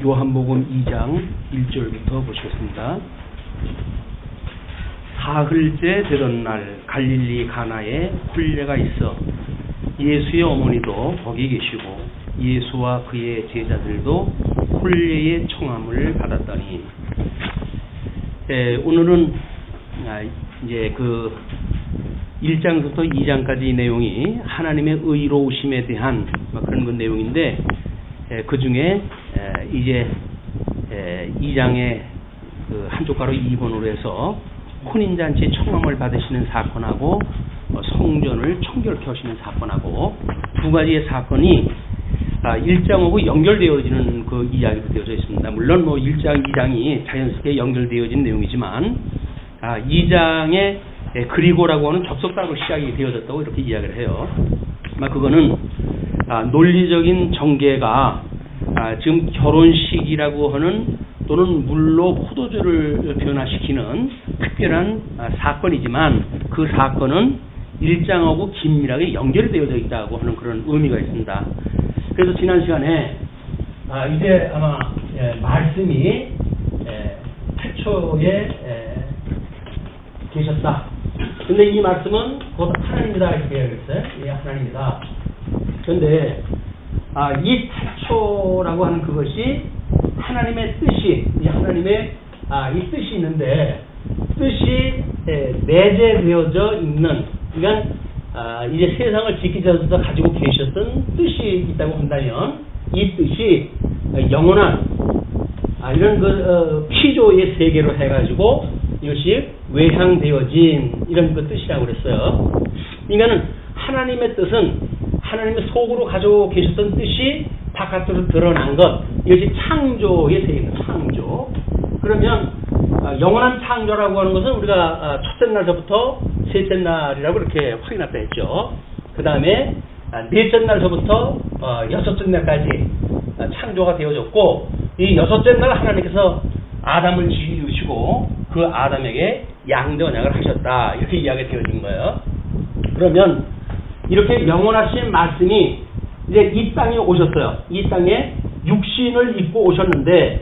요한복음 2장 1절부터 보시겠습니다. 사흘째 되던 날 갈릴리 가나에 혼례가 있어 예수의 어머니도 거기 계시고 예수와 그의 제자들도 혼례의 청함을 받았더니, 오늘은 이제 그 1장부터 2장까지 내용이 하나님의 의로우심에 대한 그런 그 내용인데, 그 중에 이제 2장의 그 한쪽가로 2번으로 해서 혼인잔치 청함을 받으시는 사건하고 성전을 청결케 하시는 사건하고 두 가지의 사건이 1장하고 연결되어지는 그 이야기로 되어져 있습니다. 물론 1장, 2장이 자연스럽게 연결되어진 내용이지만 2장에 그리고라고 하는 접속사로 시작이 되어졌다고 이렇게 이야기를 해요. 그거는 논리적인 전개가 지금 결혼식이라고 하는 또는 물로 포도주를 변화시키는 특별한 사건이지만 그 사건은 1장하고 긴밀하게 연결되어져 있다고 하는 그런 의미가 있습니다. 그래서 지난 시간에 이제 아마 말씀이 태초에 계셨다. 근데 이 말씀은 곧 하나님이다 이렇게 이야기했어요. 예, 하나님이다. 그런데 이 태초라고 하는 그것이 하나님의 뜻이, 하나님의 이 뜻이 있는데, 뜻이 내재되어져 있는, 그러니까 이제 세상을 짓기 전부터 가지고 계셨던 뜻이 있다고 한다면 이 뜻이 영원한 이런 그 피조의 세계로 해가지고 이것이 외향되어진 이런 그 뜻이라고 그랬어요. 그러니까는 하나님의 뜻은 하나님의 속으로 가지고 계셨던 뜻이 바깥으로 드러난 것, 이것이 창조의 세계입니다. 창조. 그러면 영원한 창조라고 하는 것은 우리가 첫째 날서부터 셋째 날이라고 이렇게 확인했다 했죠. 그 다음에 넷째 날서부터 여섯째 날까지 창조가 되어졌고, 이 여섯째 날 하나님께서 아담을 지으시고 그 아담에게 양대 언약을 하셨다, 이렇게 이야기가 되어진 거예요. 그러면 이렇게 영원하신 말씀이 이제 이 땅에 오셨어요. 이 땅에 육신을 입고 오셨는데,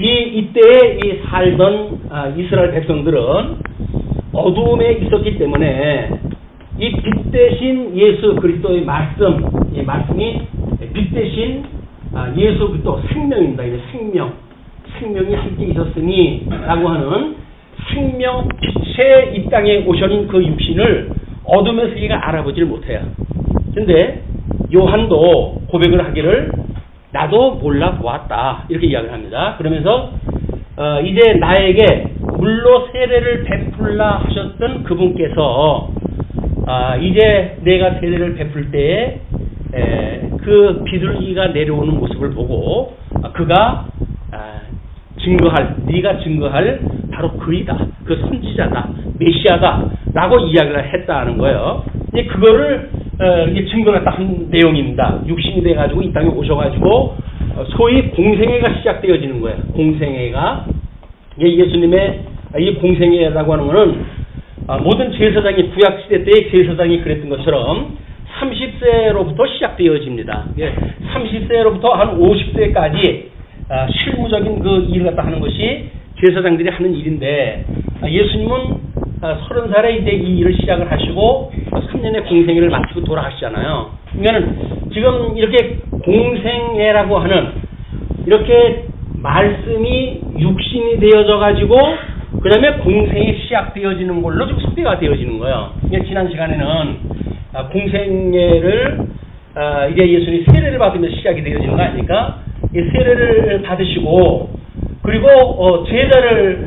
이때에 이 살던 이스라엘 백성들은 어두움에 있었기 때문에 이 빛 대신 예수 그리스도의 말씀, 이 말씀이 빛 대신 예수 그리스도 생명입니다. 이제 생명이 함께 있었으니 라고 하는 생명 빛의 이 땅에 오신 그 육신을 어둠의 세계가 알아보질 못해요. 근데 요한도 고백을 하기를 나도 몰라 보았다, 이렇게 이야기를 합니다. 그러면서 이제 나에게 물로 세례를 베풀라 하셨던 그분께서 이제 내가 세례를 베풀 때에 그 비둘기가 내려오는 모습을 보고 그가 네가 증거할 바로 그이다, 그 선지자다, 메시아다 라고 이야기를 했다는 거예요. 이제 그거를 증거했다 한 내용입니다. 육신이 돼가지고 이 땅에 오셔가지고 소위 공생애가 시작되어지는 거예요. 공생애가, 예수님의 이 공생애라고 하는 것은 모든 제사장이 구약시대 때의 제사장이 그랬던 것처럼 30세로부터 시작되어집니다. 30세로부터 한 50세까지 실무적인 그 일을 갖다 하는 것이 제사장들이 하는 일인데, 예수님은 30살에 이제 이 일을 시작을 하시고 3년의 공생애를 마치고 돌아가시잖아요. 그러니까 지금 이렇게 공생애라고 하는 이렇게 말씀이 육신이 되어져 가지고 그 다음에 공생이 시작되어지는 걸로 좀 소개가 되어지는 거예요. 그러니까 지난 시간에는 공생애를 이제 예수님이 세례를 받으면서 시작이 되어지는 거 아닙니까? 이 세례를 받으시고 그리고 제자를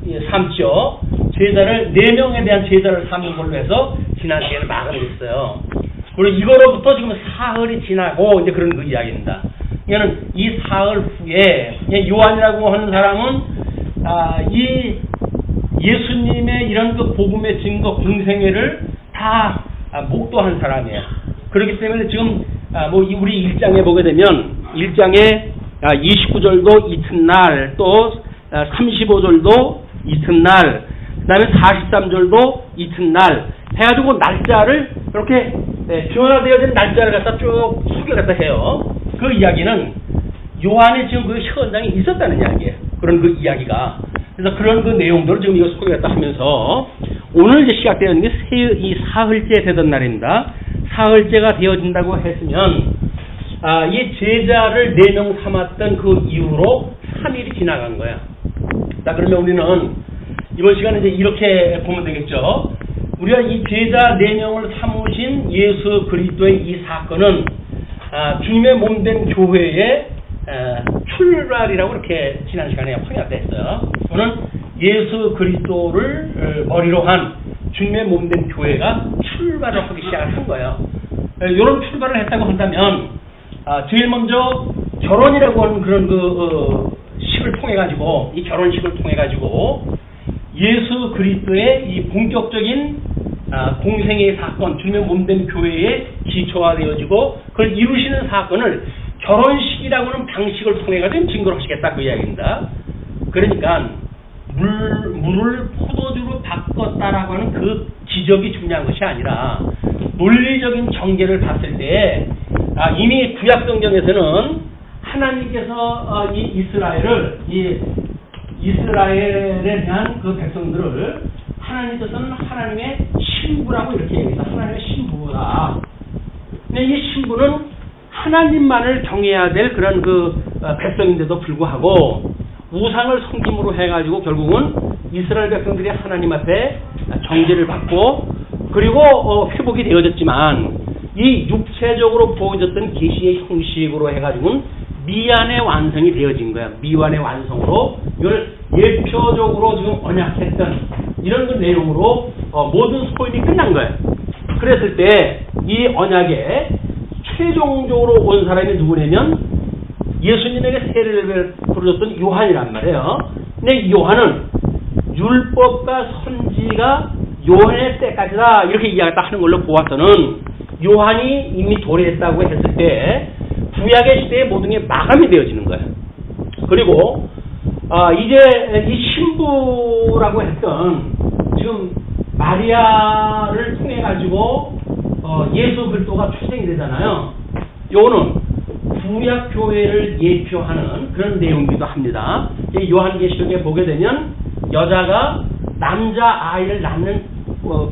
이제 삼죠. 제자를 4명에 대한 제자를 삼는 걸로 해서 지난 시간에 마감을 했어요. 그리고 이거로부터 지금 사흘이 지나고 이제 그런 그 이야기입니다. 이거는 이 사흘 후에 요한이라고 하는 사람은 이 예수님의 이런 그 복음의 증거 공생애를 다 목도한 사람이에요. 그렇기 때문에 지금 우리 1장에 보게 되면 1장에 29절도 이튿날, 또 35절도 이튿날, 그 다음에 43절도 이튿날 해가지고 날짜를 이렇게 변화되어진 날짜를 갖다 쭉 소개를 갖다 해요. 그 이야기는 요한의 지금 그 현장에 있었다는 이야기예요. 그런 그 이야기가. 그래서 그런 그 내용들을 지금 이거 소개했다 하면서 오늘 이제 시작되는 게 이 사흘째 되던 날입니다. 사흘째가 되어진다고 했으면 이 제자를 4명 삼았던 그 이후로 3일이 지나간 거야. 자, 그러면 우리는 이번 시간에 이제 이렇게 보면 되겠죠. 우리가 이 제자 4명을 삼으신 예수 그리스도의 이 사건은 주님의 몸된 교회의 출발이라고 이렇게 지난 시간에 확인했어요. 저는 예수 그리스도를 머리로 한 주님의 몸된 교회가 출발을 하기 시작을 한 거예요. 이런 출발을 했다고 한다면 제일 먼저 결혼이라고 하는 그런 식을 통해 가지고 이 결혼식을 통해 가지고 예수 그리스도의 이 본격적인 공생의 사건, 주님의 몸된 교회의 기초가 되어지고 그걸 이루시는 사건을 결혼식이라고 하는 방식을 통해 가지고 증거를 하시겠다 그 이야기입니다. 그러니까 물을 포도주로 바꿨다라고 하는 그 기적이 중요한 것이 아니라 논리적인 전개를 봤을 때 이미 구약 성경에서는 하나님께서 이 이스라엘에 대한 그 백성들을 하나님께서는 하나님의 신부라고 이렇게 얘기해서 하나님의 신부다. 근데 이 신부는 하나님만을 경외해야 될 그런 백성인데도 불구하고 우상을 섬김으로 해가지고 결국은 이스라엘 백성들이 하나님 앞에 정죄를 받고 그리고 회복이 되어졌지만 이 육체적으로 보여졌던 계시의 형식으로 해가지고는 미완의 완성이 되어진 거야. 미완의 완성으로 이걸 예표적으로 지금 언약했던 이런 그 내용으로 모든 소임이 끝난 거예요. 그랬을 때 이 언약에 최종적으로 온 사람이 누구냐면 예수님에게 세례를 부르셨던 요한이란 말이에요. 근데 이 요한은 율법과 선지가 요한의 때까지다 이렇게 이야기를 하는 걸로 보아서는 요한이 이미 도래했다고 했을 때 구약의 시대의 모든 게 마감이 되어지는 거예요. 그리고 이제 이 신부라고 했던 지금 마리아를 통해 가지고 예수 그리스도가 출생이 되잖아요. 요거는 구약 교회를 예표하는 그런 내용이기도 합니다. 요한계시록에 보게 되면 여자가 남자 아이를 낳는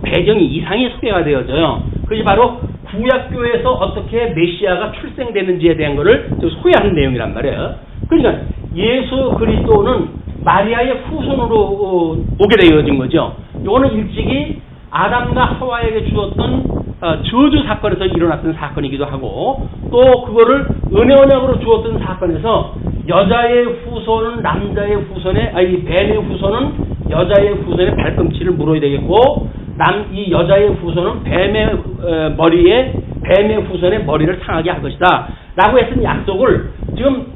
배경이 이상이 소개가 되어져요. 그것이 바로 구약 교회에서 어떻게 메시아가 출생되는지에 대한 것을 소개하는 내용이란 말이에요. 그러니까 예수 그리스도는 마리아의 후손으로 오게 되어진 거죠. 이거는 일찍이 아담과 하와에게 주었던 저주 사건에서 일어났던 사건이기도 하고 또 그거를 은혜 언약으로 주었던 사건에서 여자의 후손은 남자의 후손의 뱀의 후손은 여자의 후손의 발꿈치를 물어야 되겠고 이 여자의 후손은 뱀의 후손의 머리를 상하게 할 것이다 라고 했던 약속을 지금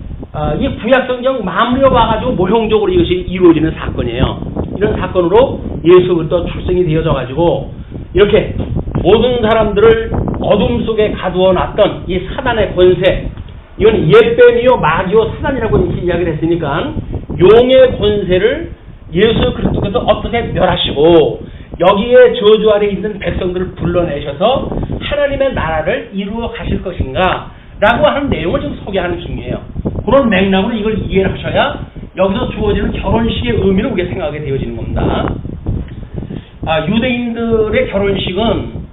이 구약성경 마무리가 와가지고 모형적으로 이것이 이루어지는 사건이에요. 이런 사건으로 예수 그리스도 출생이 되어져 가지고 이렇게 모든 사람들을 어둠 속에 가두어 놨던 이 사단의 권세, 이건 옛뱀이요 마귀요 사단이라고 이렇게 이야기를 했으니까 용의 권세를 예수 그리스도께서 어떻게 멸하시고 여기에 저주 아래 있는 백성들을 불러내셔서 하나님의 나라를 이루어 가실 것인가 라고 하는 내용을 지금 소개하는 중이에요. 그런 맥락으로 이걸 이해를 하셔야 여기서 주어지는 결혼식의 의미를 우리가 생각하게 되어지는 겁니다. 유대인들의 결혼식은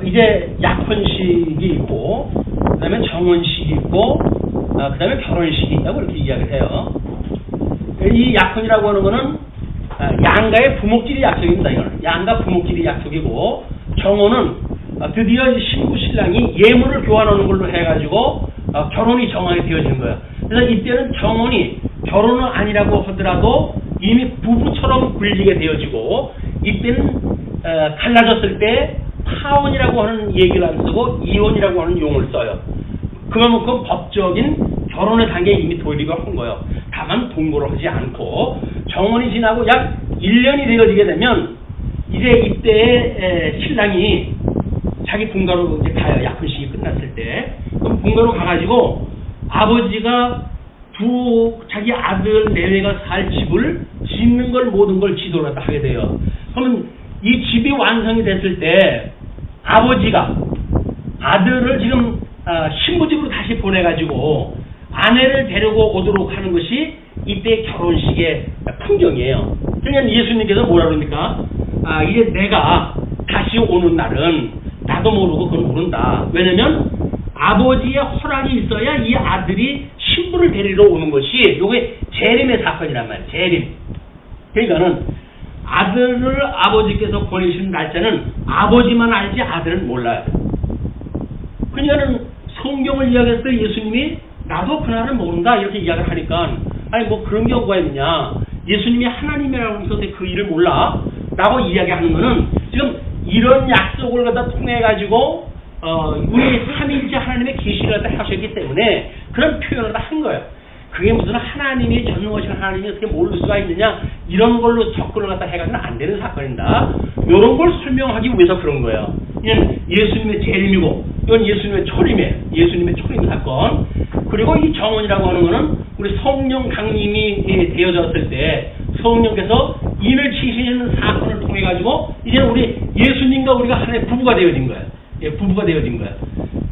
이제 약혼식이 있고 그 다음에 정혼식이 있고 그 다음에 결혼식이 있다고 이렇게 이야기를 해요. 이 약혼이라고 하는 거는 양가의 부목끼리 약속입니다. 이거는 양가 부목끼리 약속이고 정혼은 드디어 신부 신랑이 예물을 교환하는 걸로 해가지고 결혼이 정하게 되어지는 거예요. 그래서 이때는 정혼이 결혼은 아니라고 하더라도 이미 부부처럼 불리게 되어지고 이때는 갈라졌을 때 파혼이라고 하는 얘기를 안 쓰고 이혼이라고 하는 용어를 써요. 그만큼 법적인 결혼의 단계에 이미 도입을 한 거예요. 다만 동거를 하지 않고 정혼이 지나고 약 1년이 되어지게 되면 이제 이때에 신랑이 자기 본가로 이제 가요. 약혼식이 끝났을 때. 그럼 본가로 가가지고 아버지가 자기 아들 내외가 살 집을 짓는 걸 모든 걸 지도를 하게 돼요. 그러면 이 집이 완성이 됐을 때 아버지가 아들을 지금 신부집으로 다시 보내가지고 아내를 데리고 오도록 하는 것이 이때 결혼식의 풍경이에요. 그러니까 예수님께서 뭐라 그럽니까? 이제 내가 다시 오는 날은 나도 모르고 그건 모른다. 왜냐면 아버지의 허락이 있어야 이 아들이 신부를 데리러 오는 것이 요게 재림의 사건이란 말이에요. 재림. 그러니까는 아들을 아버지께서 보내시는 날짜는 아버지만 알지 아들은 몰라요. 그러니까는 성경을 이야기했을 때 예수님이 나도 그날을 모른다 이렇게 이야기를 하니까 아니 뭐 그런 경우가 있느냐. 예수님이 하나님이라고 해서 그 일을 몰라 라고 이야기하는 거는 지금 이런 약속을 갖다 통해 가지고 우리 삼위일체 하나님의 계시를 갖다 하셨기 때문에 그런 표현을 다 한 거예요. 그게 무슨 하나님이 전능하신 하나님이 어떻게 모를 수가 있느냐 이런 걸로 접근을 갖다 해가지고는 안 되는 사건이다. 이런 걸 설명하기 위해서 그런 거예요. 이건 예수님의 재림이고 이건 예수님의 초림이에요. 예수님의 초림 사건. 그리고 이 정언이라고 하는 거는 우리 성령 강림이 되어졌을 때 성령께서 인을 치시는 사건을 통해 가지고 이제 우리 예수님과 우리가 하나의 부부가 되어진 거예요. 예, 부부가 되어진 거예요.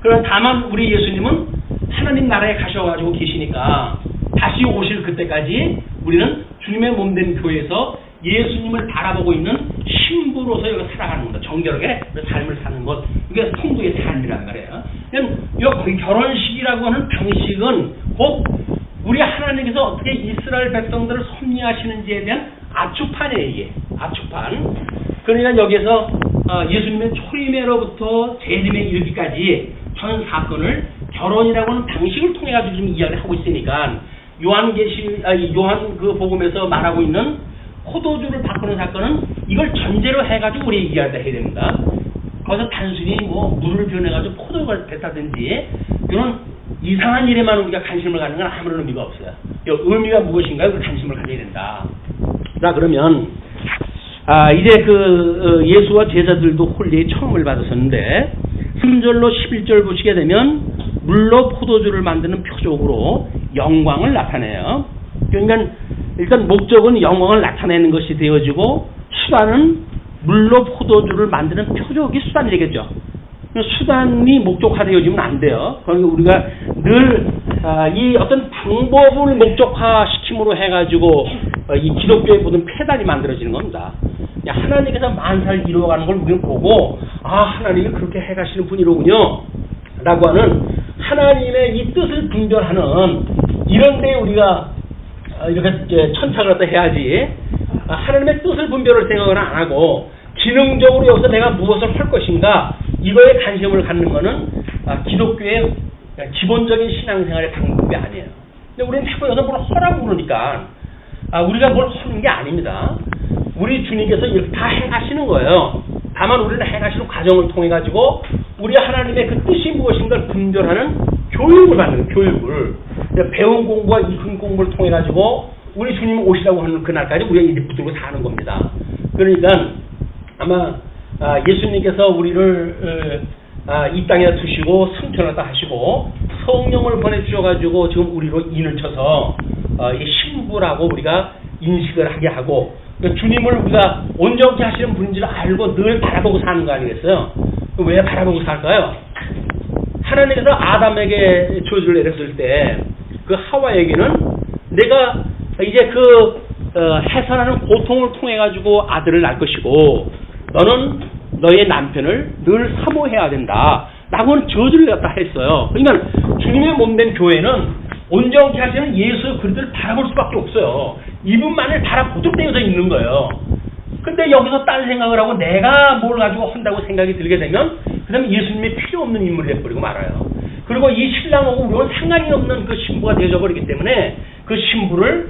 그러나 다만 우리 예수님은 하나님 나라에 가셔가지고 계시니까 다시 오실 그때까지 우리는 주님의 몸된 교회에서 예수님을 바라보고 있는 신부로서 여기 살아가는 겁니다. 정결하게 삶을 사는 것. 이게 성도의 삶이란 말이에요. 이 결혼식이라고 하는 방식은 곧 우리 하나님께서 어떻게 이스라엘 백성들을 섭리하시는지에 대한 압축판이에요. 이게 압축판. 그러니까 여기에서 예수님의 초림에로부터 재림에 이르기까지 전 사건을 결혼이라고 하는 방식을 통해 가지고 지금 이야기를 하고 있으니까 요한 그 복음에서 말하고 있는 포도주를 바꾸는 사건은 이걸 전제로 해가지고 우리 이야기를 해야 됩니다. 거기서 단순히 뭐 물을 변해가지고 포도를 뱉다든지 이런 이상한 일에만 우리가 관심을 갖는 건 아무런 의미가 없어요. 이 의미가 무엇인가요? 그 관심을 가져야 된다. 자 그러면 이제 예수와 제자들도 홀리의 처음을 받았었는데 3절로 11절 보시게 되면 물로 포도주를 만드는 표적으로 영광을 나타내요. 그러니까 일단 목적은 영광을 나타내는 것이 되어지고 수단은 물로 포도주를 만드는 표적이 수단이 되겠죠. 수단이 목적화되어지면 안 돼요. 그러니까 우리가 늘 이 어떤 방법을 목적화시킴으로 해가지고 이 기독교의 모든 폐단이 만들어지는 겁니다. 하나님께서 만사를 이루어가는 걸 우리는 보고 하나님이 그렇게 해가시는 분이로군요 라고 하는 하나님의 이 뜻을 분별하는 이런 데 우리가 이렇게 천착을 갖다 해야지 하나님의 뜻을 분별을 생각을 안 하고 기능적으로 여기서 내가 무엇을 할 것인가 이거에 관심을 갖는 거는 기독교의 기본적인 신앙생활의 방법이 아니에요. 근데 우리는 자꾸 여기서 뭘 하라고 그러니까 우리가 뭘 하는 게 아닙니다. 우리 주님께서 이렇게 다 해가시는 거예요. 다만 우리는 해가시는 과정을 통해 가지고 우리 하나님의 그 뜻이 무엇인가를 분별하는 교육을 받는 교육을 배운 공부와 익힌 공부를 통해 가지고 우리 주님 오시라고 하는 그날까지 우리가 이제 붙들고 사는 겁니다. 그러니까 아마 예수님께서 우리를 이 땅에 두시고 승천하다 하시고 성령을 보내주셔가지고 지금 우리로 인을 쳐서 이 신부라고 우리가 인식을 하게 하고 주님을 우리가 온전케 하시는 분인지를 알고 늘 바라보고 사는 거 아니겠어요? 왜 바라보고 살까요? 하나님께서 아담에게 저주를 내렸을 때 그 하와에게는 내가 이제 해산하는 고통을 통해 가지고 아들을 낳을 것이고 너는 너의 남편을 늘 사모해야 된다 라고는 저주를 갖다 했어요. 그러니까 주님의 몸된 교회는 온전케 하시는 예수 그리스도를 바라볼 수밖에 없어요. 이분만을 바라보도록 되어져 있는 거예요. 근데 여기서 딴 생각을 하고 내가 뭘 가지고 한다고 생각이 들게 되면 그 다음에 예수님이 필요 없는 인물이 돼버리고 말아요. 그리고 이 신랑하고 우리는 상관이 없는 그 신부가 되어져 버리기 때문에 그 신부를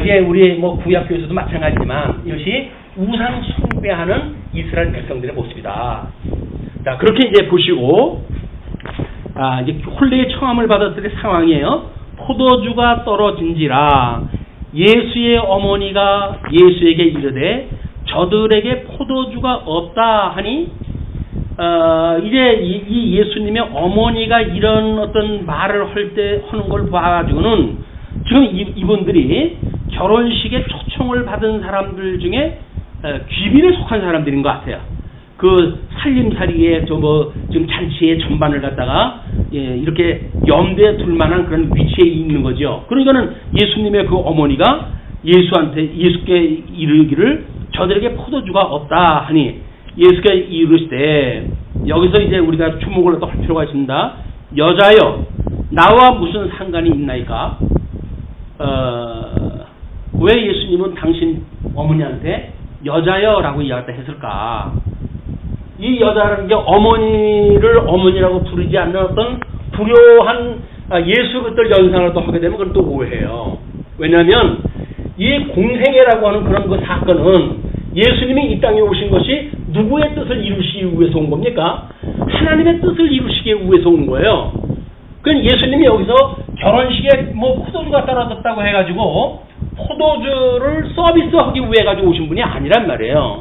이제 우리 뭐 구약교에서도 마찬가지지만 이것이 우상 숭배하는 이스라엘 백성들의 모습이다. 자 그렇게 이제 보시고 이제 혼례의 청함을 받았을 때 상황이에요. 포도주가 떨어진지라 예수의 어머니가 예수에게 이르되 저들에게 포도주가 없다 하니 이제 이 예수님의 어머니가 이런 어떤 말을 할 때 하는 걸 봐가지고는 지금 이분들이 결혼식에 초청을 받은 사람들 중에 귀빈에 속한 사람들인 것 같아요. 그 살림살이에 지금 잔치의 전반을 갖다가 이렇게 염두에 둘 만한 그런 위치에 있는 거죠. 그러니까는 예수님의 그 어머니가 예수께 이르기를 저들에게 포도주가 없다 하니 예수께 이르시되, 여기서 이제 우리가 주목을 또 할 필요가 있습니다. 여자여, 나와 무슨 상관이 있나이까? 왜 예수님은 당신 어머니한테 여자여라고 이야기를 했을까? 이 여자라는 게 어머니를 어머니라고 부르지 않는 어떤 불효한 예수 그들 연상을 또 하게 되면 그건 또 오해해요. 왜냐하면 이 공생애라고 하는 그런 그 사건은 예수님이 이 땅에 오신 것이 누구의 뜻을 이루시기 위해서 온 겁니까? 하나님의 뜻을 이루시기 위해서 온 거예요. 그러니까 예수님이 여기서 결혼식에 포도주가 떨어졌다고 해가지고 포도주를 서비스하기 위해 가지고 오신 분이 아니란 말이에요.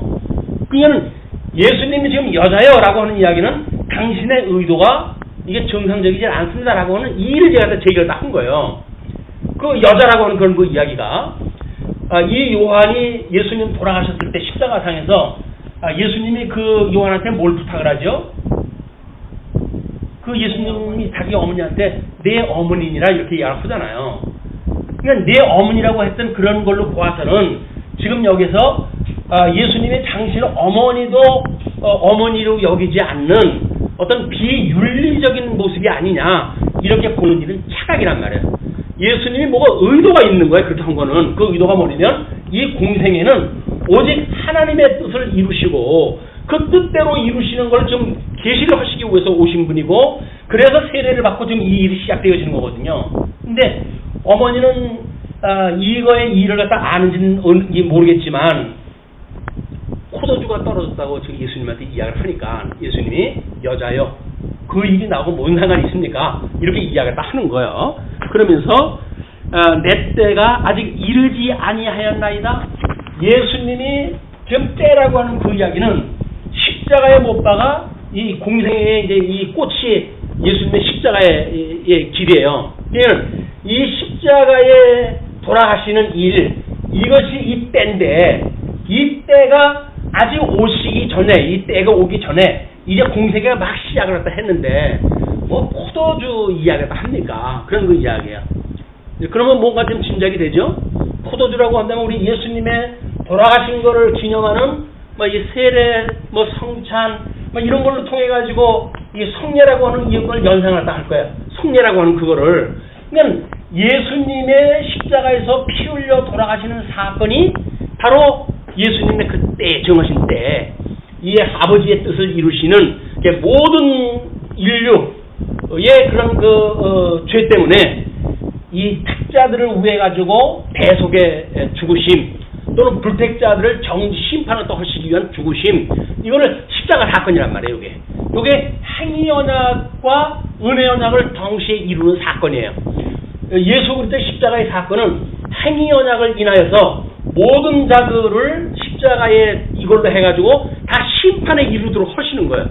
그러니까 예수님이 지금 여자여라고 하는 이야기는 당신의 의도가 이게 정상적이지 않습니다라고 하는 이의를 제가 제기를 한 거예요. 그 여자라고 하는 그런 그 이야기가 이 요한이 예수님 돌아가셨을 때 십자가상에서 예수님이 그 요한한테 뭘 부탁을 하죠? 그 예수님이 자기 어머니한테 내 어머니니라 이렇게 이야기를 하잖아요. 그러니까 내 어머니라고 했던 그런 걸로 보아서는 지금 여기서 예수님이 당신 어머니도 어머니로 여기지 않는 어떤 비윤리적인 모습이 아니냐 이렇게 보는 일은 착각이란 말이에요. 예수님이 뭐가 의도가 있는 거예요. 그렇게 한 거는 그 의도가 뭐냐면 이 공생애는 오직 하나님의 뜻을 이루시고 그 뜻대로 이루시는 걸 좀 계시를 하시기 위해서 오신 분이고, 그래서 세례를 받고 지금 이 일이 시작되어지는 거거든요. 근데 어머니는 이거의 일을 갖다 아는지는 모르겠지만 포도주가 떨어졌다고 지금 예수님한테 이야기를 하니까 예수님이 여자여, 그 일이 나하고 뭔 상관이 있습니까? 이렇게 이야기를 딱 하는 거예요. 그러면서 내 때가 아직 이르지 아니하였나이다. 예수님이 지금 때라고 하는 그 이야기는 십자가에 못 박아 이 공생의 이제 이 꽃이 예수님의 십자가의 길이에요. 이 십자가에 돌아가시는 일, 이것이 이 때인데 이 때가 아직 오시기 전에, 이 때가 오기 전에 이제 공생애가 막 시작을 했다 했는데 뭐 포도주 이야기가 합니까? 그런 그 이야기예요. 그러면 뭔가 좀 짐작이 되죠? 포도주라고 한다면 우리 예수님의 돌아가신 거를 기념하는 이 세례, 성찬, 이런 걸로 통해 가지고 이 성례라고 하는 이걸 연상을 다 할 거예요. 성례라고 하는 그거를. 그러니까 예수님의 십자가에서 피 흘려 돌아가시는 사건이 바로 예수님의 그때 정하신 때 이 아버지의 뜻을 이루시는 모든 인류의 그런 죄 때문에 이 택자들을 위해 가지고 대속의 죽으심 또는 불택자들을 정지 심판을 또 하시기 위한 죽으심, 이거를 십자가 사건이란 말이에요. 이게 행위 언약과 은혜 언약을 동시에 이루는 사건이에요. 예수 그리스도의 십자가의 사건은 행위 언약을 인하여서 모든 자들을 십자가에 이걸로 해가지고 다 심판에 이르도록 하시는 거예요.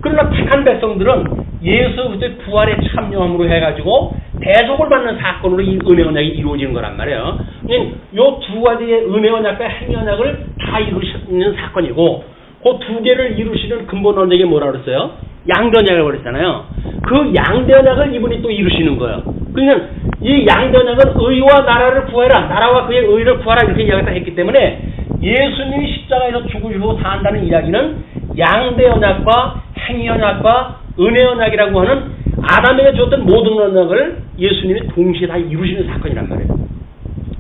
그러나 택한 백성들은 예수 그리스도의 부활에 참여함으로 해가지고 대속을 받는 사건으로 이 은혜 언약이 이루어지는 거란 말이에요. 이 두 가지의 은혜 언약과 행위 언약을 다 이루시는 사건이고, 그 두 개를 이루시는 근본 언약이 뭐라 그랬어요? 양대 언약을 그랬잖아요. 그 양대 언약을 이분이 또 이루시는 거예요. 그러니까 이 양대 언약은 의와 나라를 구해라, 나라와 그의 의를 구하라 이렇게 이야기를 했기 때문에 예수님이 십자가에서 죽으시고 사한다는 이야기는 양대 언약과 행위 언약과 은혜 언약이라고 하는 아담에게 줬던 모든 언약을 예수님이 동시에 다 이루시는 사건이란 말이에요.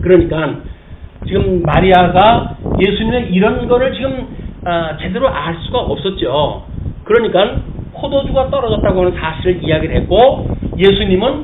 그러니까 지금 마리아가 예수님의 이런 거를 지금 제대로 알 수가 없었죠. 그러니까 포도주가 떨어졌다고 하는 사실을 이야기를 했고, 예수님은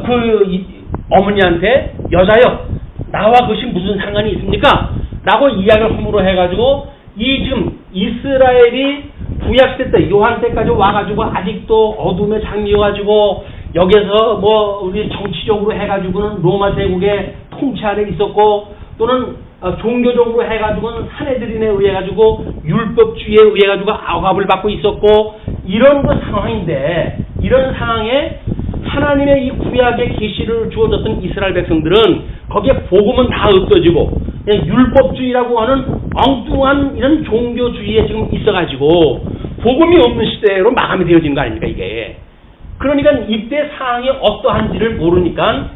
그 어머니한테 여자여, 나와 그것이 무슨 상관이 있습니까? 라고 이야기를 함으로 해가지고 이 지금 이스라엘이 구약시대 때 요한 때까지 와가지고 아직도 어둠에 잠겨가지고 여기서 우리 정치적으로 해가지고는 로마 제국의 통치 아래 있었고, 또는 종교적으로 해가지고는 사내들인에 의해 가지고 율법주의에 의해 가지고 억압을 받고 있었고, 이런 그 상황인데, 이런 상황에 하나님의 이 구약의 계시를 주어졌던 이스라엘 백성들은 거기에 복음은 다 없어지고 그냥 율법주의라고 하는 엉뚱한 이런 종교주의에 지금 있어가지고 복음이 없는 시대로 마감이 되어지는 거 아닙니까 이게. 그러니까 이때 상황이 어떠한지를 모르니까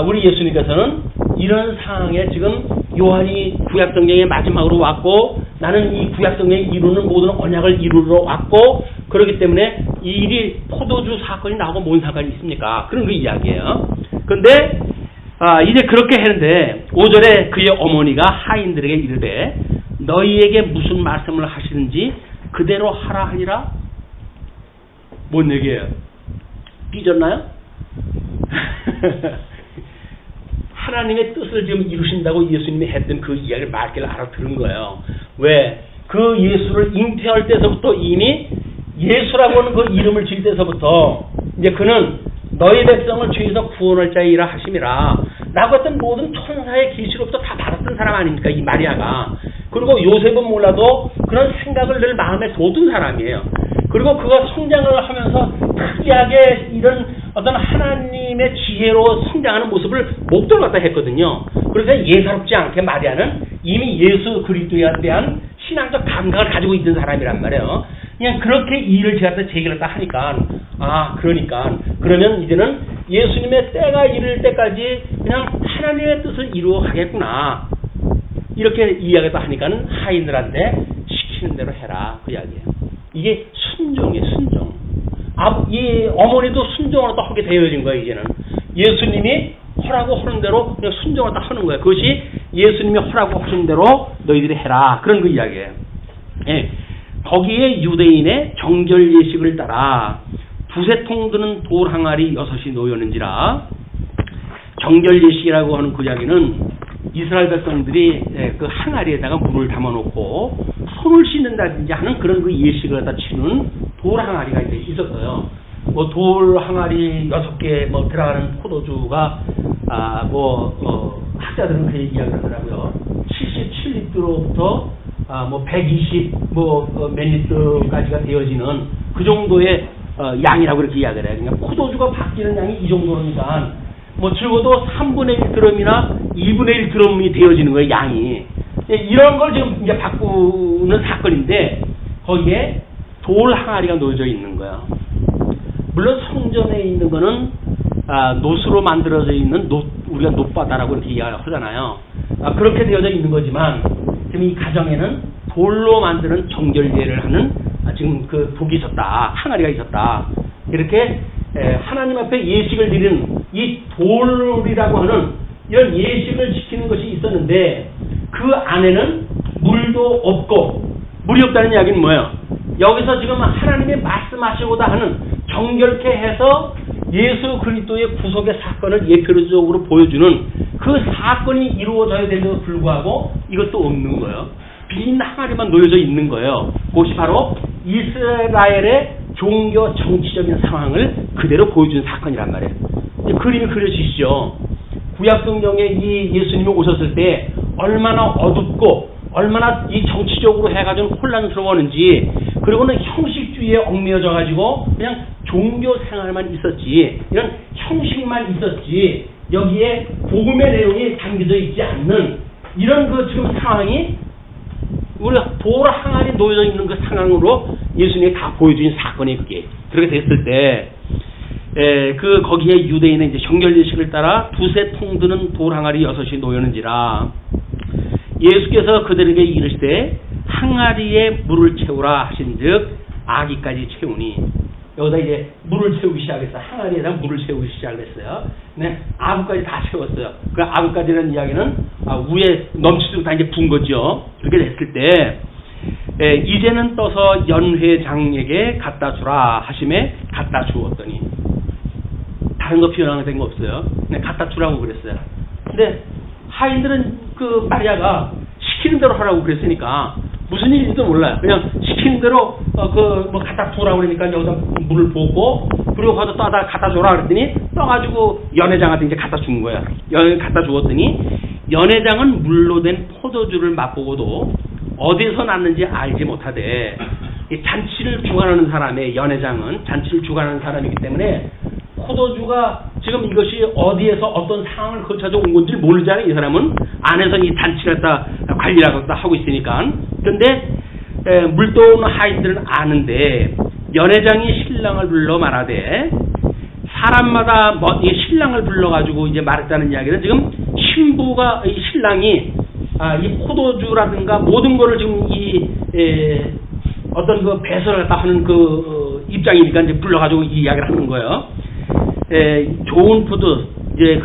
우리 예수님께서는 이런 상황에 지금 요한이 구약성경의 마지막으로 왔고 나는 이 구약성경에 이루는 모든 언약을 이루러 왔고 그렇기 때문에 이 일이 포도주 사건이 나오고 뭔 상관이 있습니까? 그런 그 이야기예요. 그런데 이제 그렇게 했는데 5절에 그의 어머니가 하인들에게 이르되 너희에게 무슨 말씀을 하시는지 그대로 하라 하니라. 뭔 얘기예요? 삐졌나요? 하나님의 뜻을 지금 이루신다고 예수님이 했던 그 이야기를 말귀를 알아들은 거예요. 왜? 그 예수를 잉태할 때서부터 이미 예수라고 하는 그 이름을 질 때서부터 이제 그는 너희 백성을 죄에서 구원할 자이라 하심이라 라고 했던 모든 천사의 계시로부터 다 받았던 사람 아닙니까? 이 마리아가. 그리고 요셉은 몰라도 그런 생각을 늘 마음에 뒀던 사람이에요. 그리고 그가 성장을 하면서 특이하게 이런 어떤 하나님의 지혜로 성장하는 모습을 목도를 갖다 했거든요. 그래서 예사롭지 않게 마리아는 이미 예수 그리스도에 대한 신앙적 감각을 가지고 있는 사람이란 말이에요. 그냥 그렇게 이 일을 제기를 다 하니까 그러니까 그러면 이제는 예수님의 때가 이를 때까지 그냥 하나님의 뜻을 이루어 가겠구나. 이렇게 이야기도 하니까 하인들한테 시키는 대로 해라 그 이야기예요. 이게 순종이에요. 순종. 이 어머니도 순종을 또 하게 되어진 거예요. 이제는 예수님이 허라고 하는 대로 그냥 순종을 다 하는 거예요. 그것이 예수님이 허라고 하신 대로 너희들이 해라 그런 그 이야기예요. 예. 거기에 유대인의 정결 예식을 따라 두세 통 드는 돌 항아리 6이 놓였는지라. 정결 예식이라고 하는 그 이야기는 이스라엘 백성들이 그 항아리에다가 물을 담아놓고 손을 씻는다든지 하는 그런 그 예식을 갖다 치는 돌 항아리가 있었어요. 뭐 돌 항아리 6개 뭐 들어가는 포도주가 학자들은 그 이야기를 하더라고요. 77리터로부터 뭐 120 몇 리터까지가 되어지는 그 정도의 양이라고 그렇게 이야기를 해요. 그러니까 포도주가 바뀌는 양이 이 정도니까 뭐 적어도 3분의 1 드럼이나 2분의 1 드럼이 되어지는 거예요, 양이. 이런 걸 지금 이제 바꾸는 사건인데 거기에 돌 항아리가 놓여져 있는 거예요. 물론 성전에 있는 거는 놋으로 만들어져 있는 우리가 놋바다라고 이렇게 이야기하잖아요. 그렇게 되어져 있는 거지만 지금 이 가정에는 돌로 만드는 정결제를 하는 지금 그 독이 있었다. 항아리가 있었다. 이렇게 하나님 앞에 예식을 드리는 이 돌이라고 하는 이런 예식을 지키는 것이 있었는데 그 안에는 물도 없고 물이 없다는 이야기는 뭐예요? 여기서 지금 하나님이 말씀하시고자 하는 정결케 해서 예수 그리스도의 구속의 사건을 예표적으로 보여주는 그 사건이 이루어져야 되는데도 불구하고 이것도 없는 거예요. 빈 항아리만 놓여져 있는 거예요. 그것이 바로 이스라엘의 종교 정치적인 상황을 그대로 보여주는 사건이란 말이에요. 그림이 그려지시죠. 구약성경에 이 예수님이 오셨을 때 얼마나 어둡고 얼마나 이 정치적으로 해가지고 혼란스러웠는지, 그리고는 형식주의에 얽매여져 가지고 그냥 종교 생활만 있었지, 이런 형식만 있었지 여기에 복음의 내용이 담겨져 있지 않는 이런 그 지금 상황이 우리 돌 항아리 놓여져 있는 그 상황으로 예수님이 다 보여주신 사건이 그게 그렇게 됐을 때, 거기에 유대인은 이제 정결 예식을 따라 두세 통 드는 돌 항아리 6이 놓였는지라. 예수께서 그들에게 이르시되 항아리에 물을 채우라 하신즉 아기까지 채우니. 여기다 이제 물을 채우기 시작했어요. 항아리에다 물을 채우기 시작했어요. 네, 아구까지 다 채웠어요. 그 아구까지라는 이야기는 위에 넘치도록 다 이제 분 거죠. 그렇게 됐을 때 이제는 떠서 연회장에게 갖다 주라 하심에 갖다 주었더니, 다른 거 표현된 거 없어요. 그냥 갖다 주라고 그랬어요. 근데 하인들은 그 마리아가 시키는 대로 하라고 그랬으니까 무슨 일인지도 몰라요. 그냥 시키는 대로 뭐 갖다 주라고 그러니까 여기다 물을 붓고, 그리고 거기다 떠다 갖다 줘라 그랬더니 떠가지고 연회장한테 이제 갖다 준 거야. 갖다 주었더니 연회장은 물로 된 포도주를 맛보고도 어디서 났는지 알지 못하되, 잔치를 주관하는 사람의 연회장은 잔치를 주관하는 사람이기 때문에 포도주가 지금 이것이 어디에서 어떤 상황을 거쳐서 온 건지 모르잖아요. 이 사람은 안에서 이 단체를 갖다 관리라고 하고 있으니까. 그런데 물도온 하인들은 아는데 연회장이 신랑을 불러 말하되 사람마다 이 신랑을 불러가지고 이제 말했다는 이야기는 지금 신부가 이 신랑이 이 포도주라든가 모든 거를 지금 어떤 그 배설을 갖다 하는 그 입장이니까 이제 불러가지고 이 이야기를 하는 거예요. 좋은 포도 이제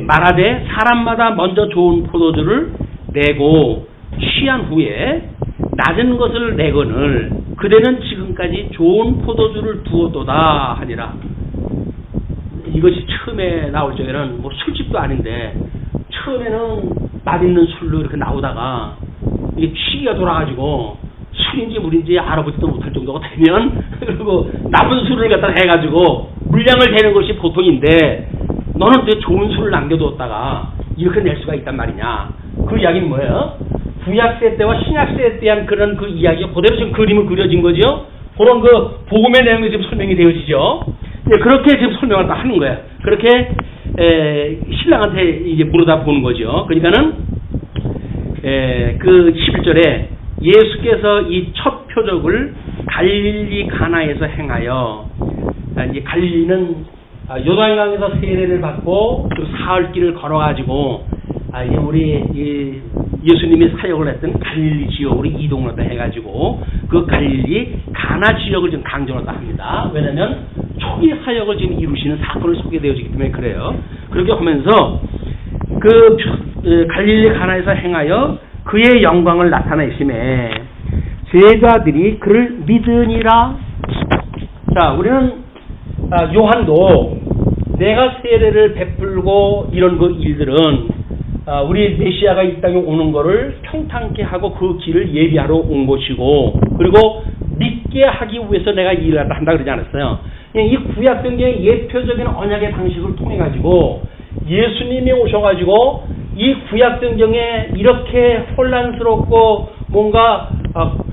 말하되 사람마다 먼저 좋은 포도주를 내고 취한 후에 낮은 것을 내거늘 그대는 지금까지 좋은 포도주를 두었도다 하니라. 이것이 처음에 나올 적에는 뭐 술집도 아닌데 처음에는 맛있는 술로 이렇게 나오다가 이게 취기가 돌아가지고 술인지 물인지 알아보지도 못할 정도가 되면 그리고 나쁜 술을 갖다 해가지고 물량을 대는 것이 보통인데 너는 되게 좋은 술을 남겨두었다가 이렇게 낼 수가 있단 말이냐. 그 이야기는 뭐예요? 구약세 때와 신약세에 대한 그런 그 이야기가 그대로 지금 그림을 그려진 거죠. 그런 그 복음의 내용이 지금 설명이 되어지죠. 그렇게 지금 설명을 다 하는 거예요. 그렇게 신랑한테 이제 물어다 보는 거죠. 그러니까는 그 11절에 예수께서 이 첫 표적을 갈릴리 가나에서 행하여 이제 갈릴리는 요단강에서 세례를 받고 그 사흘길을 걸어가지고 우리 예수님이 사역을 했던 갈릴리 지역으로 이동을 해가지고 그 갈릴리 가나 지역을 지금 강조를 합니다. 왜냐하면 초기 사역을 지금 이루시는 사건을 소개되어지기 때문에 그래요. 그렇게 하면서 그 갈릴리 가나에서 행하여 그의 영광을 나타내심에 제자들이 그를 믿으니라. 자, 우리는 요한도 내가 세례를 베풀고 이런 그 일들은 우리 메시아가 이 땅에 오는 거를 평탄케 하고 그 길을 예비하러 온 것이고 그리고 믿게 하기 위해서 내가 일을 한다 그러지 않았어요. 이 구약 성경의 예표적인 언약의 방식을 통해 가지고 예수님이 오셔가지고 이 구약 성경에 이렇게 혼란스럽고 뭔가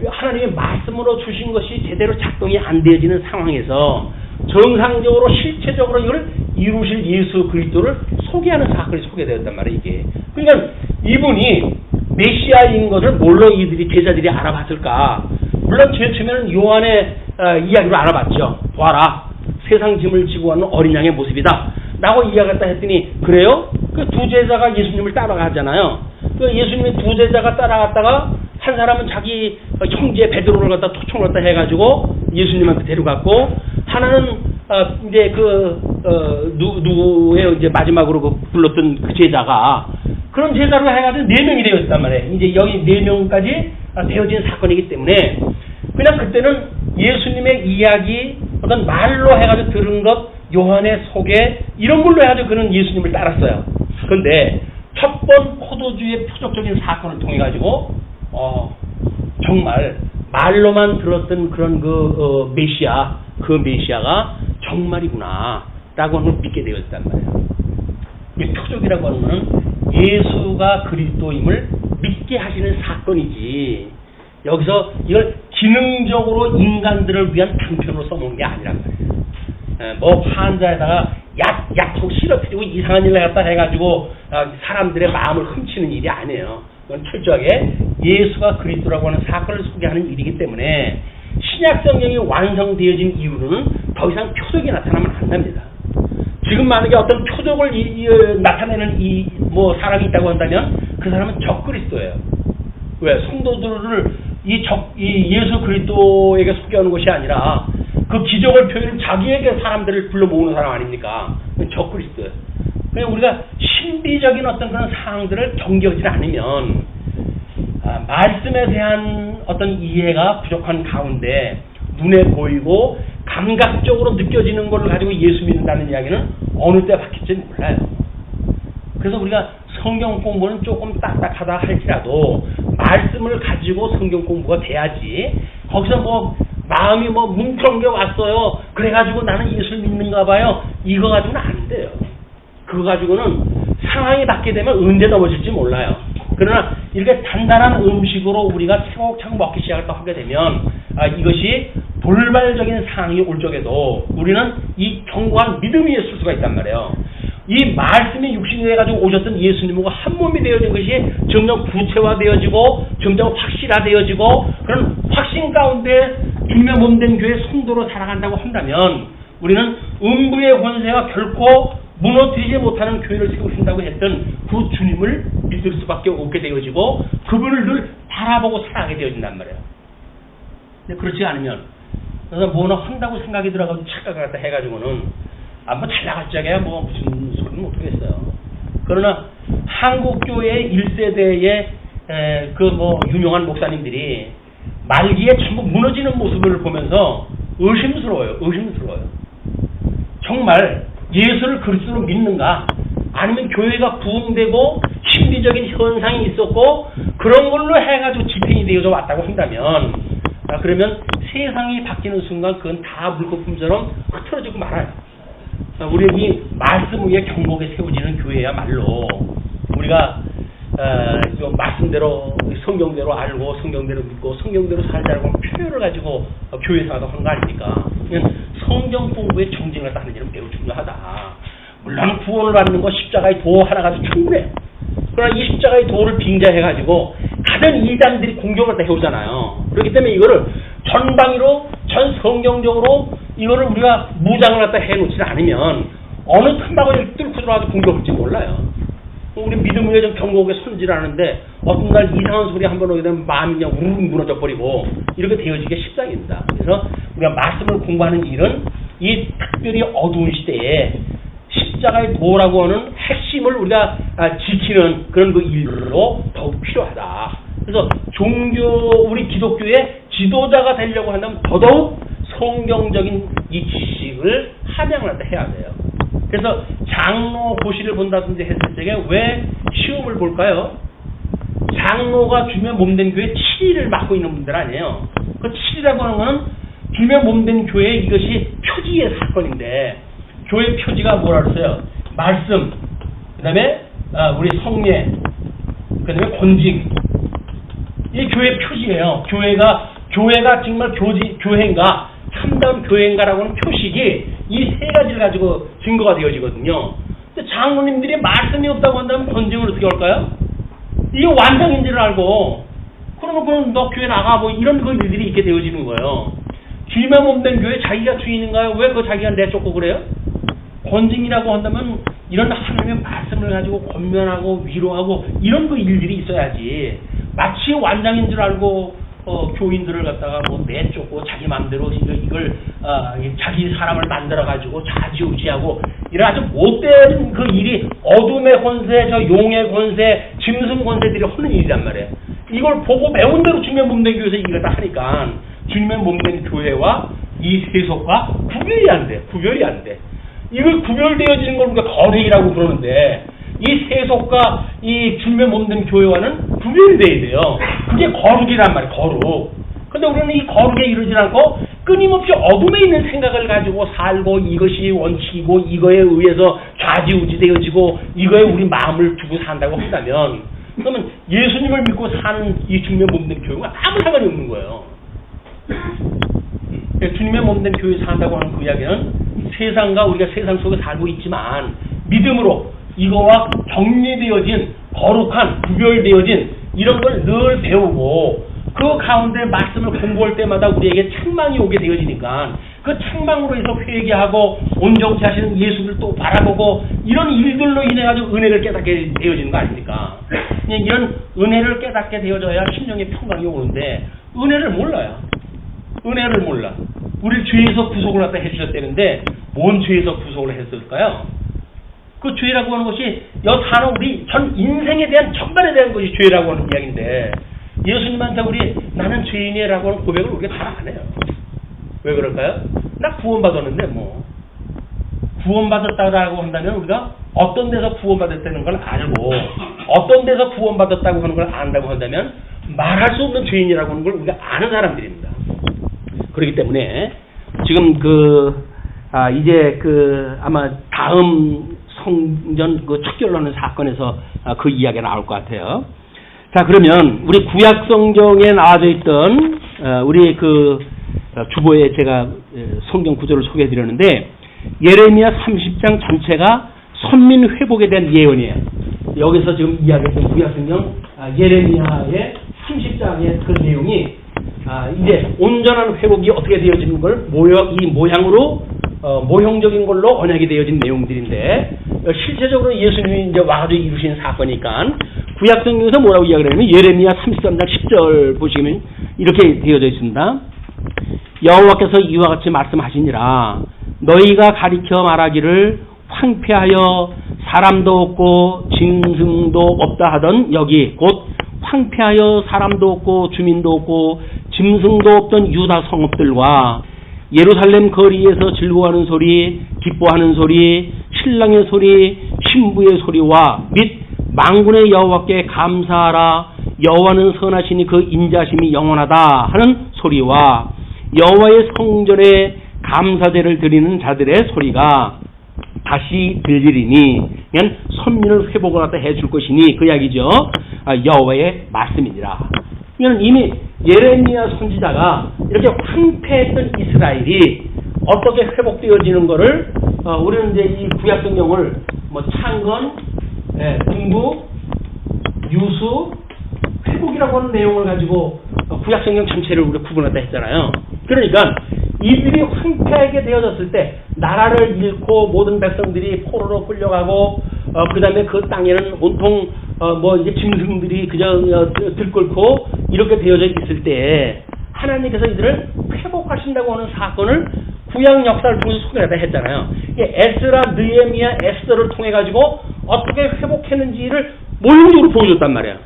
하나님의 말씀으로 주신 것이 제대로 작동이 안 되어지는 상황에서 정상적으로 실체적으로 이걸 이루실 예수 그리스도를 소개하는 사건이 소개되었단 말이에요. 이게. 그러니까 이분이 메시아인 것을 뭘로 이들이 제자들이 알아봤을까? 물론 제일 처음에는 요한의 이야기로 알아봤죠. 보아라, 세상 짐을 지고 가는 어린 양의 모습이다 라고 이야기했다 했더니 그래요? 그 두 제자가 예수님을 따라가잖아요. 그 예수님의 두 제자가 따라갔다가 한 사람은 자기 형제 베드로를 갖다 토총을 갖다 해가지고 예수님한테 데려갔고 하나는 이제 누구의 이제 마지막으로 불렀던 그 제자가 그런 제자로 해가지고 4명이 되었단 말이에요. 이제 여기 4명까지 되어진 사건이기 때문에 그냥 그때는 예수님의 이야기 어떤 말로 해가지고 들은 것 요한의 소개 이런 걸로 해가지고 그는 예수님을 따랐어요. 그런데 첫 번 포도주의 표적적인 사건을 통해 가지고 정말 말로만 들었던 그런 메시아 그 메시아가 정말이구나 라고 하는 걸 믿게 되었단 말이에요. 이 표적이라고 하는 것은 예수가 그리스도임을 믿게 하시는 사건이지 여기서 이걸 기능적으로 인간들을 위한 방편으로 써놓은 게 아니란 말이에요. 뭐 환자에다가 약속 시럽히고 이상한 일을 갖다 해가지고 사람들의 마음을 훔치는 일이 아니에요. 그건 철저하게 예수가 그리스도라고 하는 사건을 소개하는 일이기 때문에 신약 성경이 완성되어진 이후로는 더 이상 표적이 나타나면 안 됩니다. 지금 만약에 어떤 표적을 나타내는 사람이 있다고 한다면 그 사람은 적그리스도예요. 왜? 성도들을 예수 그리스도에게 소개하는 것이 아니라 그 기적을 표현을 자기에게 사람들을 불러 모으는 사람 아닙니까? 적그리스도예요. 그냥 우리가 신비적인 어떤 그런 사항들을 경계하지 않으면 말씀에 대한 어떤 이해가 부족한 가운데 눈에 보이고 감각적으로 느껴지는 걸 가지고 예수 믿는다는 이야기는 어느 때 바뀔지 몰라요. 그래서 우리가 성경 공부는 조금 딱딱하다 할지라도 말씀을 가지고 성경 공부가 돼야지 거기서 마음이 뭉클한 게 왔어요. 그래가지고 나는 예수를 믿는가 봐요. 이거 가지고는 안 돼요. 그거 가지고는 상황이 바뀌게 되면 언제 넘어질지 몰라요. 그러나 이렇게 단단한 음식으로 우리가 차곡차곡 먹기 시작을 하게 되면 이것이 돌발적인 상황이 올 적에도 우리는 이 견고한 믿음 위에 설 수가 있단 말이에요. 이 말씀이 육신이 돼가지고 오셨던 예수님과 한 몸이 되어진 것이 점점 구체화되어지고 점점 확실화되어지고 그런 확신 가운데 주님의 몸된 교회 성도로 살아간다고 한다면 우리는 음부의 권세가 결코 무너뜨리지 못하는 교회를 세우신다고 했던 그 주님을 믿을 수밖에 없게 되어지고 그분을 늘 바라보고 살아가게 되어진단 말이에요. 근데 그렇지 않으면 그래서 뭐나 한다고 생각이 들어가지고 착각을 갖다 해가지고는 뭐 잘 나갈 적에 뭐 무슨 소리는 못하겠어요. 그러나 한국교회 1세대의 그 뭐 유명한 목사님들이 말기에 전부 무너지는 모습을 보면서 의심스러워요. 정말 예수를 그리스도로 믿는가? 아니면 교회가 부흥되고 신비적인 현상이 있었고 그런 걸로 해가지고 집행이 되어져 왔다고 한다면 그러면 세상이 바뀌는 순간 그건 다 물거품처럼 흐트러지고 말아요. 우리는 이 말씀 위에 경복에 세워지는 교회야말로 우리가 말씀대로 성경대로 알고 성경대로 믿고 성경대로 살자고 표현을 가지고 교회 생활을 하는 거 아닙니까? 성경 공부의 정진을 하는 일은 매우 중요하다. 물론 구원을 받는 거 십자가의 도 하나 가지고 충분해요. 그러나 이 십자가의 도를 빙자해가지고 다른 이단들이 공격을 다 해오잖아요. 그렇기 때문에 이거를 전방위로 전 성경적으로 이거를 우리가 무장을 갖다 해놓지 않으면 어느 틈바구니를 뚫고 들어와도 공격할지 몰라요. 우리 믿음 위에 좀 경고하게 손질 하는데 어떤 날 이상한 소리 한번 오게 되면 마음이 그냥 우르르 무너져 버리고 이렇게 되어지기 십상입니다. 그래서 우리가 말씀을 공부하는 일은 이 특별히 어두운 시대에 십자가의 도라고 하는 핵심을 우리가 지키는 그런 그 일로 더욱 필요하다. 그래서 우리 기독교의 지도자가 되려고 한다면 더더욱 성경적인 이 지식을 함양을 해야 돼요. 그래서 장로 고시를 본다든지 했을 적에 왜 시험을 볼까요? 장로가 주님의 몸된 교회 7위를 맡고 있는 분들 아니에요. 그 7위라고 하는 거는 주님의 몸된 교회 이것이 표지의 사건인데 교회 표지가 뭐라 그랬어요? 말씀, 그 다음에 우리 성례, 그 다음에 권징. 이 교회 표지예요. 교회가 정말 교회인가, 참다운 교회인가라고 하는 표식이 이 세 가지를 가지고 증거가 되어지거든요. 근데 장로님들이 말씀이 없다고 한다면 권징을 어떻게 할까요? 이게 완장인 줄 알고, 그러면 너 교회 나가, 뭐 이런 그 일들이 있게 되어지는 거예요. 주님의 몸된 교회 자기가 주인인가요? 왜 그 자기가 내쫓고 그래요? 권징이라고 한다면 이런 하나님의 말씀을 가지고 권면하고 위로하고 이런 그 일들이 있어야지. 마치 완장인 줄 알고 교인들을 갖다가 뭐 내쫓고 자기 마음대로 이걸 자기 사람을 만들어 가지고 좌지우지하고 이런 아주 못된 그 일이 어둠의 권세, 저 용의 권세, 짐승 권세들이 하는 일이란 말이에요. 이걸 보고 배운 대로 주님의 몸된 교회에서 이걸 다 하니까 주님의 몸된 교회와 이 세속과 구별이 안 돼. 이걸 구별되어지는 걸 우리가 거룩이라고 그러는데 이 세속과 이 주님의 몸된 교회와는 구별이 돼야 돼요. 그게 거룩이란 말이에요. 거룩. 근데 우리는 이 거룩에 이르지 않고 끊임없이 어둠에 있는 생각을 가지고 살고 이것이 원칙이고 이거에 의해서 좌지우지 되어지고 이거에 우리 마음을 두고 산다고 한다면 그러면 예수님을 믿고 사는 이 주님의 몸된 교회와 아무 상관이 없는 거예요. 주님의 몸된 교회에 산다고 하는 그 이야기는 세상과 우리가 세상 속에 살고 있지만 믿음으로 이거와 격리되어진 거룩한 구별되어진 이런 걸 늘 배우고 그 가운데 말씀을 공부할 때마다 우리에게 책망이 오게 되어지니까 그 책망으로 해서 회개하고 온전치 하시는 예수를 또 바라보고 이런 일들로 인해 가지고 은혜를 깨닫게 되어지는 거 아닙니까? 이런 은혜를 깨닫게 되어져야 심령의 평강이 오는데 은혜를 몰라요. 은혜를 몰라. 우리 죄에서 구속을 갖다 해주셨다는데 뭔 죄에서 구속을 했을까요? 그 죄라고 하는 것이 여타는 우리 전 인생에 대한 전반에 대한 것이 죄라고 하는 이야기인데 예수님한테 우리 나는 죄인이라고 하는 고백을 우리가 잘 안 해요. 왜 그럴까요? 나 구원받았는데 뭐 구원받았다고 한다면 우리가 어떤 데서 구원받았다는 걸 알고 어떤 데서 구원받았다고 하는 걸 안다고 한다면 말할 수 없는 죄인이라고 하는 걸 우리가 아는 사람들입니다. 그렇기 때문에 지금 이제 아마 다음 성전 척결하는 사건에서 그 이야기가 나올 것 같아요. 자, 그러면 우리 구약 성경에 나와져 있던 우리 주보에 제가 성경 구절을 소개해 드렸는데 예레미야 30장 전체가 선민 회복에 대한 예언이에요. 여기서 지금 이야기했던 구약성경 예레미야의 30장의 그 내용이 이제 온전한 회복이 어떻게 되어지는 걸 이 모양으로 모형적인 걸로 언약이 되어진 내용들인데 실제적으로 예수님이 이제 와가지고 이루신 사건이니까 구약성경에서 뭐라고 이야기를 하냐면 예레미야 33장 10절 보시면 이렇게 되어져 있습니다. 여호와께서 이와 같이 말씀하시니라 너희가 가리켜 말하기를 황폐하여 사람도 없고 짐승도 없다 하던 여기 곧 황폐하여 사람도 없고 주민도 없고 짐승도 없던 유다 성읍들과 예루살렘 거리에서 즐거워하는 소리, 기뻐하는 소리, 신랑의 소리, 신부의 소리와 및 만군의 여호와께 감사하라 여호와는 선하시니 그 인자심이 영원하다 하는 소리와 여호와의 성전에 감사제를 드리는 자들의 소리가 다시 들리리니 그냥 선민을 회복을 갖다 해줄 것이니 그 이야기죠. 여호와의 말씀이니라. 이건 이미 예레미야 선지자가 이렇게 황폐했던 이스라엘이 어떻게 회복되어지는 것을 우리는 이제 이 구약성경을 창건, 분부, 유수, 회복이라고 하는 내용을 가지고 구약성경 전체를 우리가 구분했다 했잖아요. 그러니까 이들이 황폐하게 되어졌을 때 나라를 잃고 모든 백성들이 포로로 끌려가고 그 다음에 그 땅에는 온통 이제 짐승들이 그저 들끓고 이렇게 되어져 있을 때 하나님께서 이들을 회복하신다고 하는 사건을 구약 역사를 통해서 소개하다 했잖아요. 에스라, 느헤미야, 에스더를 통해 가지고 어떻게 회복했는지를 모형적으로 보여줬단 말이에요.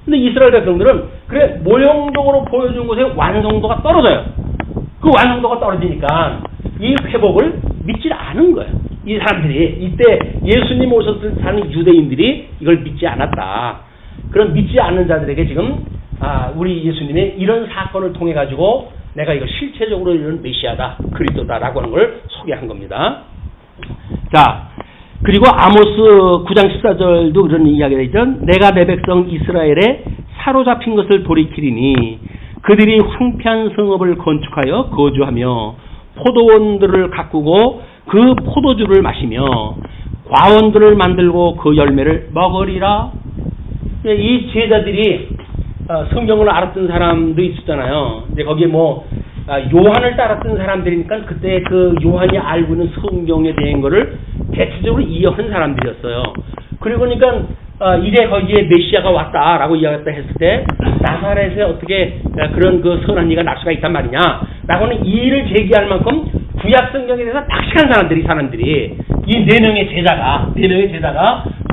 근데 이스라엘 백성들은 그래 모형적으로 보여준 곳에 완성도가 떨어져요. 그 완성도가 떨어지니까 이 회복을 믿지 않은 거예요. 이 사람들이 이때 예수님 오셨을 때 사는 유대인들이 이걸 믿지 않았다. 그런 믿지 않는 자들에게 지금 우리 예수님의 이런 사건을 통해 가지고 내가 이걸 실체적으로 이런 메시아다, 그리스도다라고 하는 걸 소개한 겁니다. 자, 그리고 아모스 9장 14절도 그런 이야기가 있죠. 내가 내 백성 이스라엘에 사로잡힌 것을 돌이키리니 그들이 황폐한 성읍을 건축하여 거주하며 포도원들을 가꾸고 그 포도주를 마시며 과원들을 만들고 그 열매를 먹으리라. 이 제자들이 성경을 알았던 사람도 있었잖아요. 근데 거기에 요한을 따랐던 사람들이니까 그때 그 요한이 알고 있는 성경에 대한 거를 대체적으로 이해한 사람들이었어요. 그리고 그러니까 이제 거기에 메시아가 왔다라고 이야기했다 했을 때 나사렛에 어떻게 그런 그 선한 이가 날 수가 있단 말이냐 라고는 이의를 제기할 만큼 구약 성경에 대해서 박식한 사람들이 이 네 명의 제자가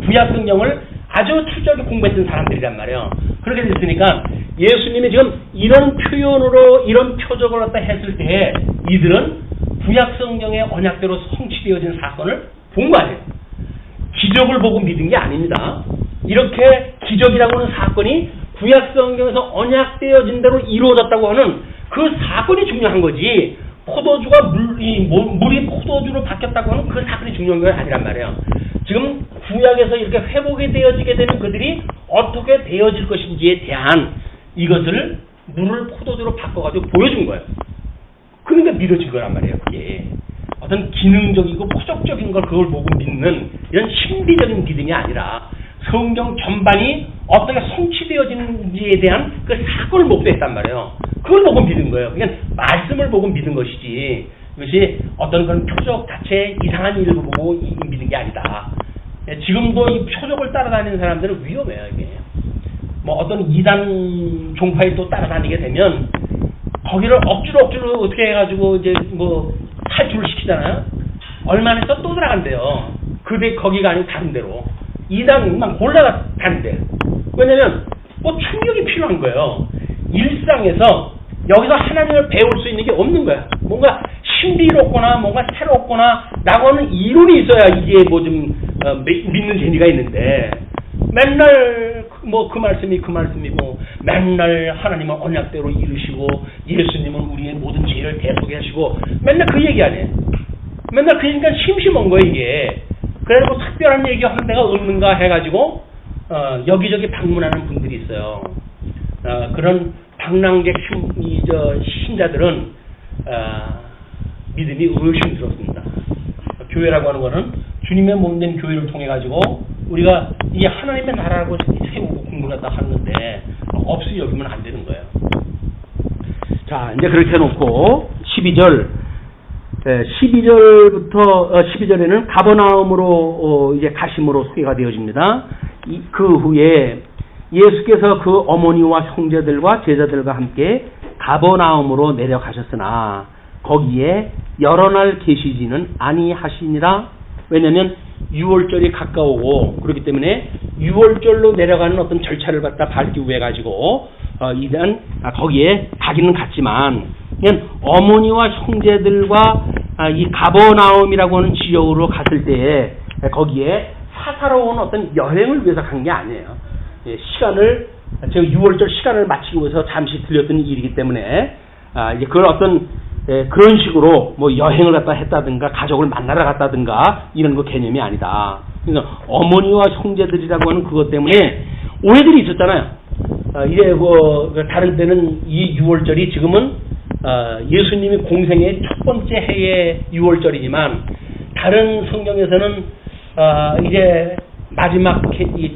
구약 성경을 아주 철저하게 공부했던 사람들이란 말이에요. 그렇게 됐으니까 예수님이 지금 이런 표현으로 이런 표적을 갖다 했을 때 이들은 구약 성경의 언약대로 성취되어진 사건을 본 거 아니에요. 기적을 보고 믿은 게 아닙니다. 이렇게 기적이라고 하는 사건이 구약 성경에서 언약되어진 대로 이루어졌다고 하는 그 사건이 중요한 거지 포도주가 물이 포도주로 바뀌었다고 하는 그 사건이 중요한 건 아니란 말이에요. 지금 구약에서 이렇게 회복이 되어지게 되는 그들이 어떻게 되어질 것인지에 대한 이것을 물을 포도주로 바꿔가지고 보여준 거예요. 그러니까 믿어진 거란 말이에요. 그게 어떤 기능적이고 포적적인 걸 그걸 보고 믿는 이런 신비적인 믿음이 아니라 성경 전반이 어떻게 성취되어지는지에 대한 그 사건을 목도했단 말이에요. 그걸 보고 믿은 거예요. 그러니까 말씀을 보고 믿은 것이지 이것이 어떤 그런 표적 자체 이상한 일을 보고 믿은 게 아니다. 지금도 이 표적을 따라다니는 사람들은 위험해요. 이게 어떤 이단 종파에 또 따라다니게 되면 거기를 억지로 어떻게 해가지고 이제 탈출을 시키잖아요. 얼마 안 해서 또 들어간대요. 거기가 아니고 다른 데로. 이단만 골라가 다른데. 왜냐면 충격이 필요한 거예요. 일상에서 여기서 하나님을 배울 수 있는 게 없는 거야. 뭔가 신비롭거나 뭔가 새롭거나 라고 하는 이론이 있어야 이게 좀 믿는 재미가 있는데 맨날 그 말씀이고 맨날 하나님은 언약대로 이루시고 예수님은 우리의 모든 죄를 대속해 하시고 맨날 그 얘기 안 해. 맨날 그 얘기가 심심한 거야 이게. 그래서 특별한 얘기 하는 데가 없는가 해가지고 여기저기 방문하는 분들이 있어요. 그런 방랑객 신자들은 믿음이 의심스럽습니다. 교회라고 하는 것은 주님의 몸된 교회를 통해 가지고 우리가 이 하나님의 나라라고 세우고 공부하다 하는데 없이 여기면 안 되는 거예요. 자, 이제 그렇게 해놓고 12절에는 가버나움으로 이제 가심으로 소개가 되어집니다. 그 후에 예수께서 그 어머니와 형제들과 제자들과 함께 가버나움으로 내려가셨으나 거기에 여러 날 계시지는 아니하시니라. 왜냐하면 6월절이 가까우고 그렇기 때문에 6월절로 내려가는 어떤 절차를 갖다 밟기 위해 가지고 일단 거기에 가기는 갔지만 그냥 어머니와 형제들과 이 가버나움이라고 하는 지역으로 갔을 때에 거기에 사사로운 어떤 여행을 위해서 간 게 아니에요. 시간을 제가 6월절 시간을 마치기 위해서 잠시 들렸던 일이기 때문에 이제 그걸 어떤 그런 식으로 뭐 여행을 갖다 했다든가 가족을 만나러 갔다든가 이런 거 개념이 아니다. 그러니까 어머니와 형제들이라고 하는 그것 때문에 오해들이 있었잖아요. 이제 뭐 다른 때는 이 6월절이 지금은 예수님이 공생의 첫 번째 해의 6월절이지만 다른 성경에서는 이제 마지막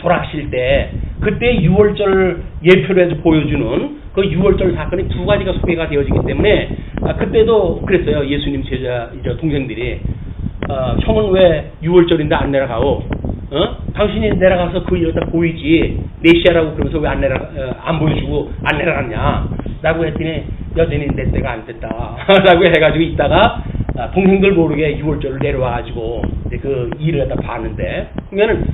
돌아가실 때 그때 6월절 예표로 해서 보여주는 그 6월절 사건이 두 가지가 소개가 되어지기 때문에 그때도 그랬어요. 예수님 제자 동생들이 형은 왜 6월절인데 안 내려가오? 당신이 내려가서 그 일을 다 보이지 메시아라고 그러면서 왜 안 보여주고 안 내려갔냐? 라고 했더니 여전히 내 때가 안 됐다 라고 해가지고 있다가 동생들 모르게 6월절을 내려와가지고 그 일을 갖다 봤는데 그러면은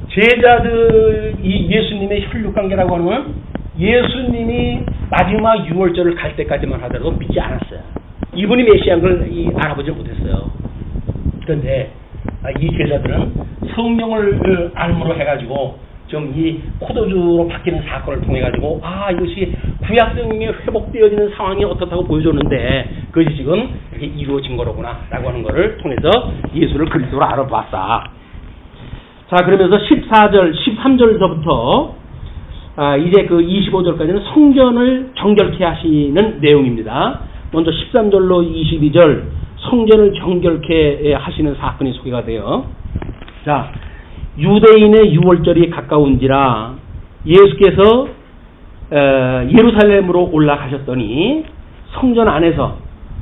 제자들 이 예수님의 혈육관계라고 하는 건 예수님이 마지막 6월절을 갈 때까지만 하더라도 믿지 않았어요. 이분이 메시아인 걸 알아보지 못했어요. 그런데 이 제자들은 성령을 알므로 해가지고 좀 이 포도주로 바뀌는 사건을 통해 가지고 이것이 구약 성경에 회복되어지는 상황이 어떻다고 보여줬는데 그것이 지금 이렇게 이루어진 거로구나라고 하는 것을 통해서 예수를 그리스도로 알아봤다. 자, 그러면서 14절, 13절서부터 이제 그 25절까지는 성전을 정결케 하시는 내용입니다. 먼저 13절로 22절 성전을 정결케 하시는 사건이 소개가 돼요. 자, 유대인의 6월절이 가까운지라 예수께서 예루살렘으로 올라가셨더니 성전 안에서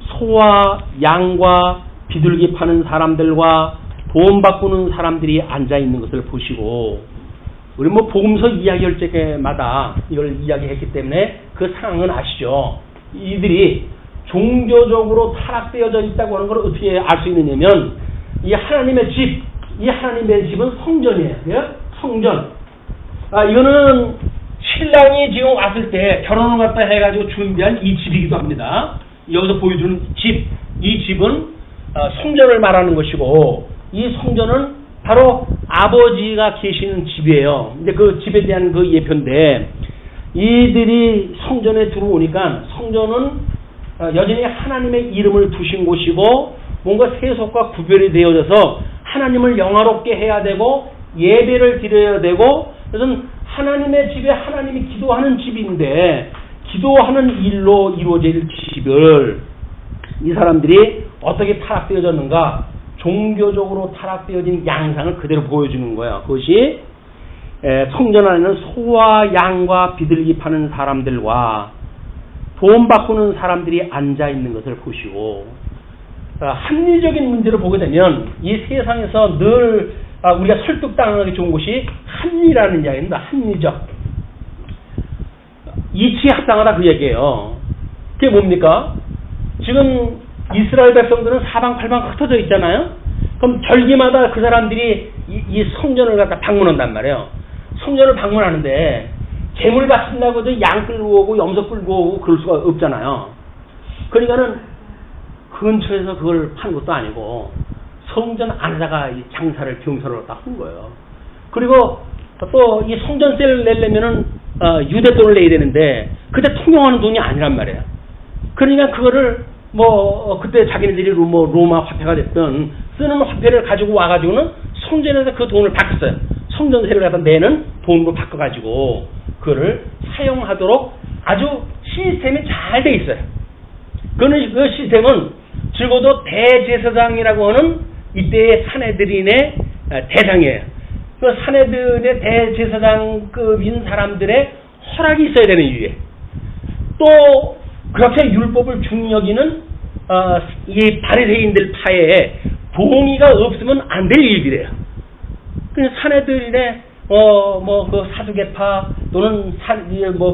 소와 양과 비둘기 파는 사람들과 돈 바꾸는 사람들이 앉아 있는 것을 보시고 우리 뭐 복음서 이야기할 때마다 이걸 이야기했기 때문에 그 상황은 아시죠. 이들이 종교적으로 타락되어져 있다고 하는 걸 어떻게 알 수 있느냐면 이 하나님의 집, 이 하나님의 집은 성전이에요. 성전. 이거는 신랑이 지금 왔을 때 결혼을 갖다 해가지고 준비한 이 집이기도 합니다. 여기서 보여주는 집, 이 집은 성전을 말하는 것이고 이 성전은 바로 아버지가 계시는 집이에요. 근데 그 집에 대한 그 예표인데 이들이 성전에 들어오니까 성전은 여전히 하나님의 이름을 두신 곳이고 뭔가 세속과 구별이 되어져서 하나님을 영화롭게 해야 되고 예배를 드려야 되고 그래서 하나님의 집에 하나님이 기도하는 집인데 기도하는 일로 이루어질 집을 이 사람들이 어떻게 타락되어졌는가 종교적으로 타락되어진 양상을 그대로 보여주는 거예요. 그것이 성전 안에는 소와 양과 비둘기 파는 사람들과 돈 바꾸는 사람들이 앉아 있는 것을 보시고 합리적인 문제를 보게 되면 이 세상에서 늘 우리가 설득당하기 좋은 것이 합리라는 이야기입니다. 합리적. 이치합당하다 그 얘기예요. 그게 뭡니까? 지금 이스라엘 백성들은 사방팔방 흩어져 있잖아요. 그럼 절기마다 그 사람들이 이 성전을 갖다 방문한단 말이에요. 성전을 방문하는데 재물 바친다고 해서 양 끌고 오고 염소 끌고 오고 그럴 수가 없잖아요. 그러니까는 근처에서 그걸 판 것도 아니고 성전 안에다가 이 장사를 병사로 딱 한 거예요. 그리고 또 이 성전세를 내려면은 유대 돈을 내야 되는데 그때 통용하는 돈이 아니란 말이에요. 그러니까 그거를 뭐 그때 자기네들이 로마 화폐가 됐든 쓰는 화폐를 가지고 와가지고는 성전에서 그 돈을 바꿨어요. 성전세를 갖다 내는 돈으로 바꿔가지고 그거를 사용하도록 아주 시스템이 잘 돼 있어요. 그 시스템은 적어도 대제사장이라고 하는 이때의 사내들인의 대상이에요. 그 사내들의 대제사장급인 사람들의 허락이 있어야 되는 일이에요. 또 그렇게 율법을 중히 여기는 이 바리새인들 파에 동의가 없으면 안 될 일들이에요. 그 사내들의 그 사두개파 또는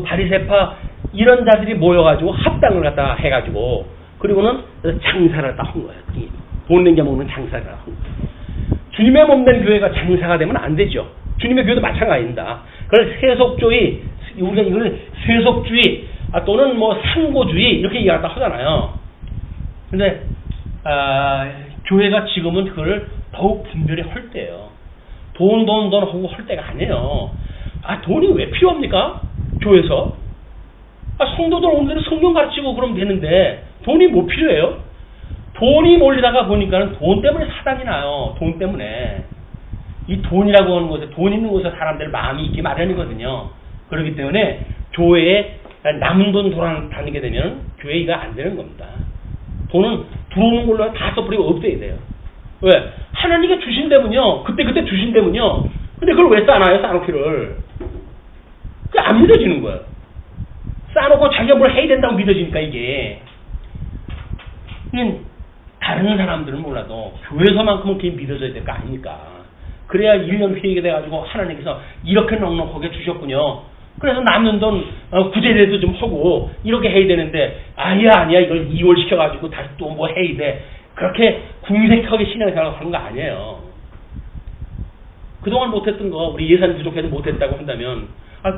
바리새파 이런 자들이 모여가지고 합당을 갖다 해가지고 그리고는 장사를 다 한 거예요. 돈 낸 게 먹는 장사를 한 거예요. 주님의 몸된 교회가 장사가 되면 안 되죠. 주님의 교회도 마찬가지입니다. 그걸 세속주의, 우리가 이걸 세속주의 또는 상고주의 이렇게 이야기하다 하잖아요. 근데 교회가 지금은 그걸 더욱 분별히 할 때예요. 돈 하고 할 때가 아니에요. 돈이 왜 필요합니까? 교회에서? 성도들 오늘 성경 가르치고 그러면 되는데 돈이 뭐 필요해요? 돈이 몰리다가 보니까는 돈 때문에 사단이 나요. 돈 때문에. 이 돈이라고 하는 곳에, 돈 있는 곳에 사람들 마음이 있기 마련이거든요. 그렇기 때문에 교회에 남은 돈 돌아다니게 되면 교회 이가 안 되는 겁니다. 돈은 들어오는 걸로 다 써버리고 없애야 돼요. 왜? 하나님께 주신다면요. 그때 주신다면요. 근데 그걸 왜 싸놔요? 싸놓기를. 그게 안 믿어지는 거예요. 싸놓고 자기가 뭘 해야 된다고 믿어지니까 이게. 다른 사람들은 몰라도 교회에서만큼은 그게 믿어져야 될 거 아닙니까? 그래야 1년 회의가 돼가지고 하나님께서 이렇게 넉넉하게 주셨군요. 그래서 남는 돈 구제라도 좀 하고 이렇게 해야 되는데 아니야 이걸 2월 시켜가지고 다시 또 뭐 해야 돼. 그렇게 궁색하게 신앙생활을 하는 거 아니에요. 그동안 못했던 거 우리 예산 부족해서 못했다고 한다면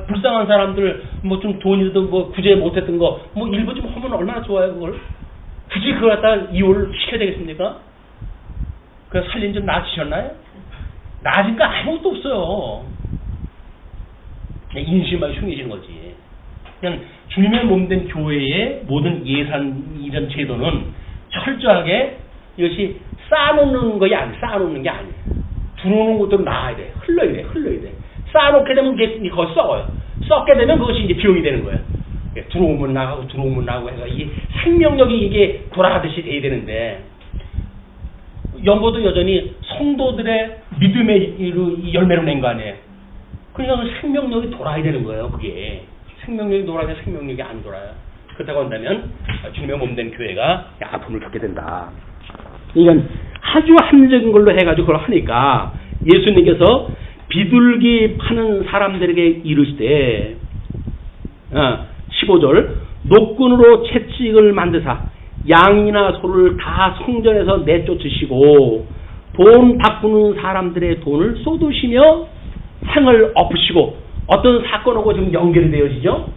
불쌍한 사람들 좀 돈이든 구제 못했던 거 일부 좀 하면 얼마나 좋아요. 그걸 굳이 그걸 갖다 2월 시켜야 되겠습니까? 그래서 살림 좀 나아지셨나요? 나아진 거 아무것도 없어요. 인심만 흉해지는 거지. 그냥 주님의 몸된 교회의 모든 예산 이런 제도는 철저하게 이것이 쌓아놓는 게 아니에요. 들어오는 것도 나아야 돼. 흘러야 돼. 쌓아놓게 되면 그게 거의 썩어요. 썩게 되면 그것이 이제 비용이 되는 거예요. 들어오면 나가고 해서 이게 생명력이 이게 돌아가듯이 돼야 되는데 연고도 여전히 성도들의 믿음의 열매로 낸 거 아니에요. 그러니까 생명력이 돌아야 되는 거예요. 그게 생명력이 돌아야 생명력이 안 돌아요. 그렇다고 한다면 주님의 몸된 교회가 아픔을 겪게 된다. 이건 아주 합리적인 걸로 해가지고 그걸 하니까 예수님께서 비둘기 파는 사람들에게 이르시되 15절 노끈으로 채찍을 만드사 양이나 소를 다 성전에서 내쫓으시고 돈 바꾸는 사람들의 돈을 쏟으시며 상을 엎으시고 어떤 사건하고 지금 연결이 되어지죠.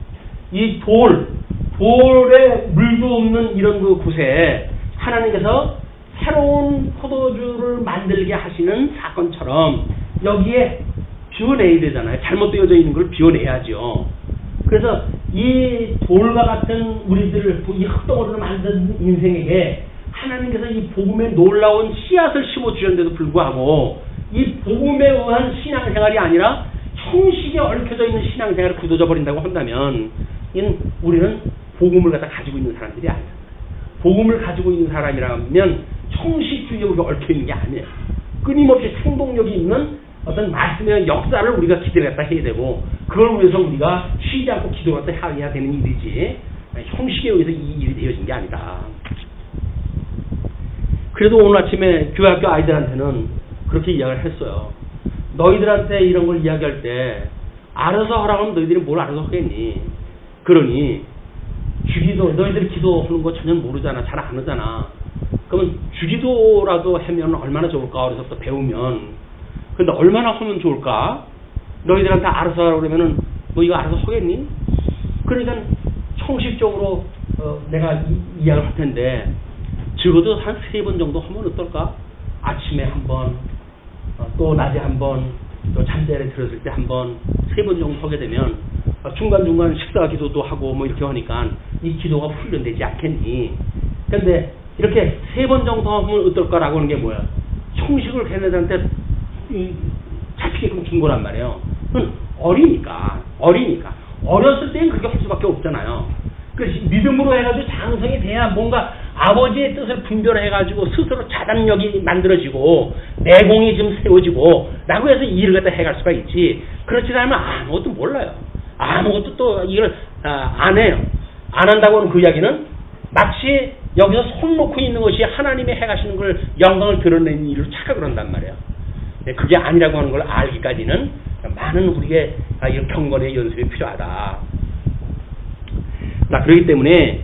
이 돌에 물도 없는 이런 그 곳에 하나님께서 새로운 포도주를 만들게 하시는 사건처럼 여기에 비워내야 되잖아요. 잘못되어져 있는 걸 비워내야죠. 그래서 이 돌과 같은 우리들을 이 흙덩어리로 만든 인생에게 하나님께서 이 복음의 놀라운 씨앗을 심어주셨는데도 불구하고 이 복음에 의한 신앙생활이 아니라 형식에 얽혀져 있는 신앙생활을 굳어져 버린다고 한다면 우리는 복음을 가지고 있는 사람들이 아니에요. 복음을 가지고 있는 사람이라면 형식주의에 우리가 얽혀있는 게 아니에요. 끊임없이 생동력이 있는 어떤 말씀의 역사를 우리가 기대를 갖다 해야 되고 그걸 위해서 우리가 쉬지 않고 기도를 갖다 해야 되는 일이지 형식에 의해서 이 일이 되어진 게 아니다. 그래도 오늘 아침에 교회학교 아이들한테는 그렇게 이야기를 했어요. 너희들한테 이런 걸 이야기할 때 알아서 하라고 너희들이 뭘 알아서 하겠니? 그러니 너희들이 기도하는 거 전혀 모르잖아. 잘 안 하잖아. 그러면 주기도라도 하면 얼마나 좋을까? 어려서부터 배우면. 근데 얼마나 하면 좋을까? 너희들한테 알아서 하라고 그러면은 너 이거 알아서 하겠니? 그러니까 형식적으로 내가 이야기를 할 텐데 적어도 한 3번 정도 하면 어떨까? 아침에 한 번, 또 낮에 한 번, 또 잠자리에 들었을 때 한 번, 3번 정도 하게 되면 중간중간 식사 기도도 하고 뭐 이렇게 하니까 이 기도가 훈련되지 않겠니? 근데 이렇게 3번 정도 하면 어떨까라고 하는 게 뭐야? 형식을 걔네들한테 잡히게끔 준 거란 말이에요. 어리니까. 어렸을 때는 그렇게 할 수밖에 없잖아요. 그 믿음으로 해가지고 장성이 돼야 뭔가 아버지의 뜻을 분별해가지고 스스로 자단력이 만들어지고 내공이 좀 세워지고 라고 해서 일을 갖다 해갈 수가 있지. 그렇지 않으면 아무것도 몰라요. 아무것도 또 이걸 안 해요. 안 한다고 하는 그 이야기는 마치 여기서 손 놓고 있는 것이 하나님의 해가시는 걸 영광을 드러내는 일로 착각을 한단 말이에요. 그게 아니라고 하는 걸 알기까지는 많은 우리의 이런 경건의 연습이 필요하다. 그렇기 때문에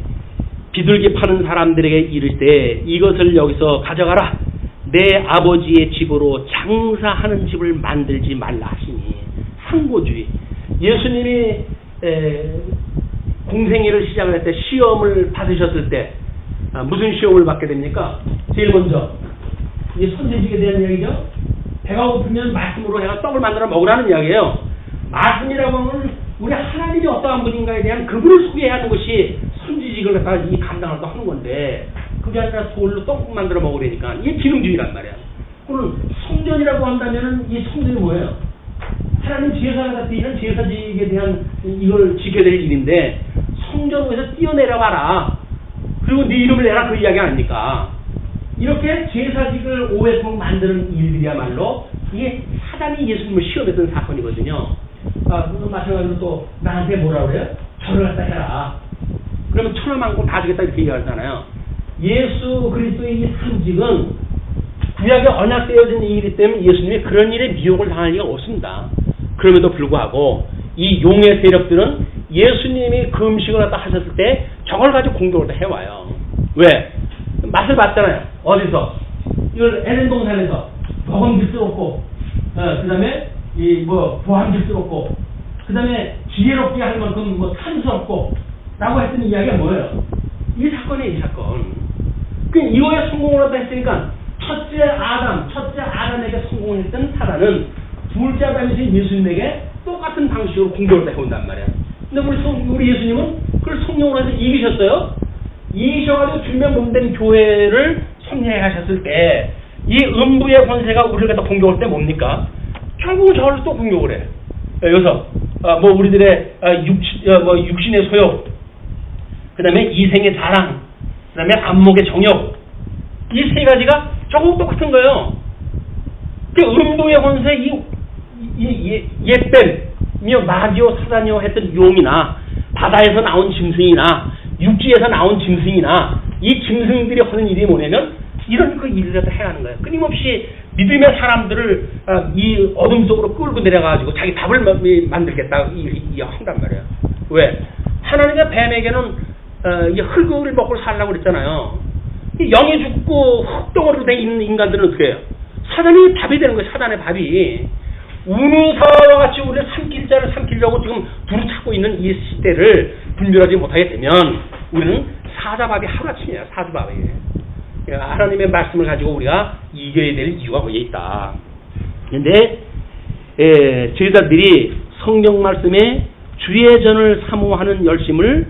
비둘기 파는 사람들에게 이를 때 이것을 여기서 가져가라. 내 아버지의 집으로 장사하는 집을 만들지 말라 하시니. 상고주의. 예수님이 공생애를 시작을 할 때 시험을 받으셨을 때 무슨 시험을 받게 됩니까? 제일 먼저 이 선지식에 대한 이야기죠. 배가 고프면 말씀으로 해가 떡을 만들어 먹으라는 이야기예요. 말씀이라고 하면 우리 하나님이 어떠한 분인가에 대한 그분을 소개하는 것이 선지식을 갖다가 이 감당을 하는 건데 그게 아니라 돌로 떡국 만들어 먹으려니까 이게 기능주의란 말이야. 그럼 성전이라고 한다면은 이 성전이 뭐예요? 하나님 제사를 갖다 드리는 제사직에 대한 이걸 지켜야 될 일인데 성전에서 뛰어내려가라. 그리고 네 이름을 내라 그 이야기 아닙니까? 이렇게 제사직을 오해성 만드는 일들이야말로 이게 사단이 예수님을 시험했던 사건이거든요. 마찬가지로 또 나한테 뭐라 그래요? 절을 갖다 해라. 그러면 천하만고 다 주겠다 이렇게 얘기하잖아요. 예수 그리스도의 이 상직은 구약에 언약되어진 일이기 때문에 예수님이 그런 일에 미혹을 당할 리가 없습니다. 그럼에도 불구하고 이 용의 세력들은 예수님이 그 음식을 갖다 하셨을 때 저걸 가지고 공격을 다 해와요. 왜? 맛을 봤잖아요. 어디서? 이걸 에덴 동산에서 먹음직스럽고, 그 다음에 보함직스럽고, 그 다음에 지혜롭게 할 만큼 탐스럽고, 라고 했던 이야기가 뭐예요? 이 사건이에요, 이 사건. 이거에 성공을 하다 했으니까, 첫째 아담에게 성공했던 사단은 둘째 아담이신 예수님에게 똑같은 방식으로 공격을 다 해온단 말이에요. 근데 우리 예수님은 그걸 성령으로 해서 이기셨어요. 이기셔가지고 주님의 몸된 교회를 섭리해 하셨을 때 이 음부의 권세가 우리를 갖다 공격할 때 뭡니까? 결국은 저를 또 공격을 해. 여기서 우리들의 육신의 소욕, 그 다음에 이생의 자랑, 그 다음에 안목의 정욕, 이 세 가지가 조금 똑같은 거예요. 그 음부의 권세 옛뱀이며 마귀요 사단이요 했던 용이나 바다에서 나온 짐승이나 육지에서 나온 짐승이나 이 짐승들이 하는 일이 뭐냐면 이런 그 일을 갖다 해야 하는 거예요. 끊임없이 믿음의 사람들을 이 어둠 속으로 끌고 내려가지고 자기 답을 만들겠다 이 한단 말이에요. 왜? 하나님의 뱀에게는 흙을 먹고 살라고 그랬잖아요. 영이 죽고 흙덩어리로 돼 있는 인간들은 어떻게 해요? 사단이 밥이 되는 거예요. 사단의 밥이. 우누사와 같이 우리를 삼킬자를 삼키려고 지금 두루차고 있는 이 시대를 분별하지 못하게 되면 우리는 사자밥이 하루아침이에요. 사주밥이. 하나님의 말씀을 가지고 우리가 이겨야 될 이유가 거기에 있다. 그런데 제자들이 성경 말씀에 주의 전을 사모하는 열심을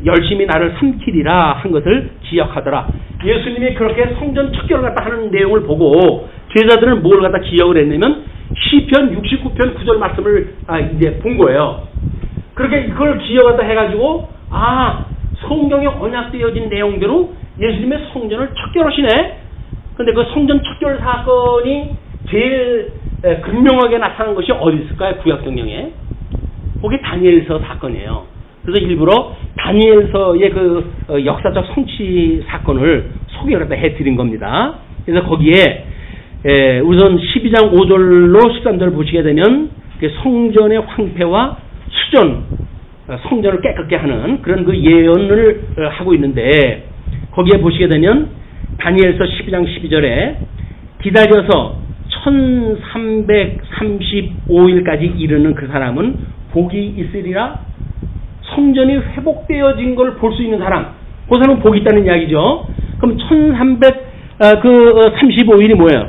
열심히 나를 삼키리라 한 것을 기억하더라. 예수님이 그렇게 성전 척결을 갖다 하는 내용을 보고 제자들은 뭘 갖다 기억을 했냐면 시편 69편 9절 말씀을 이제 본 거예요. 그렇게 그걸 기억하다 해가지고 성경에 언약되어진 내용대로 예수님의 성전을 척결하시네. 근데 그 성전 척결 사건이 제일 극명하게 나타난 것이 어디 있을까요? 구약성경에. 그게 다니엘서 사건이에요. 그래서 일부러 다니엘서의 그 역사적 성취 사건을 소개를 해드린 겁니다. 그래서 거기에 우선 12장 5절로 13절을 보시게 되면 성전의 황폐와 수전, 성전을 깨끗게 하는 그런 그 예언을 하고 있는데 거기에 보시게 되면 다니엘서 12장 12절에 기다려서 1335일까지 이르는 그 사람은 복이 있으리라. 성전이 회복되어진 걸 볼 수 있는 사람, 그 사람은 복이 있다는 이야기죠. 그럼 1335일이 뭐예요?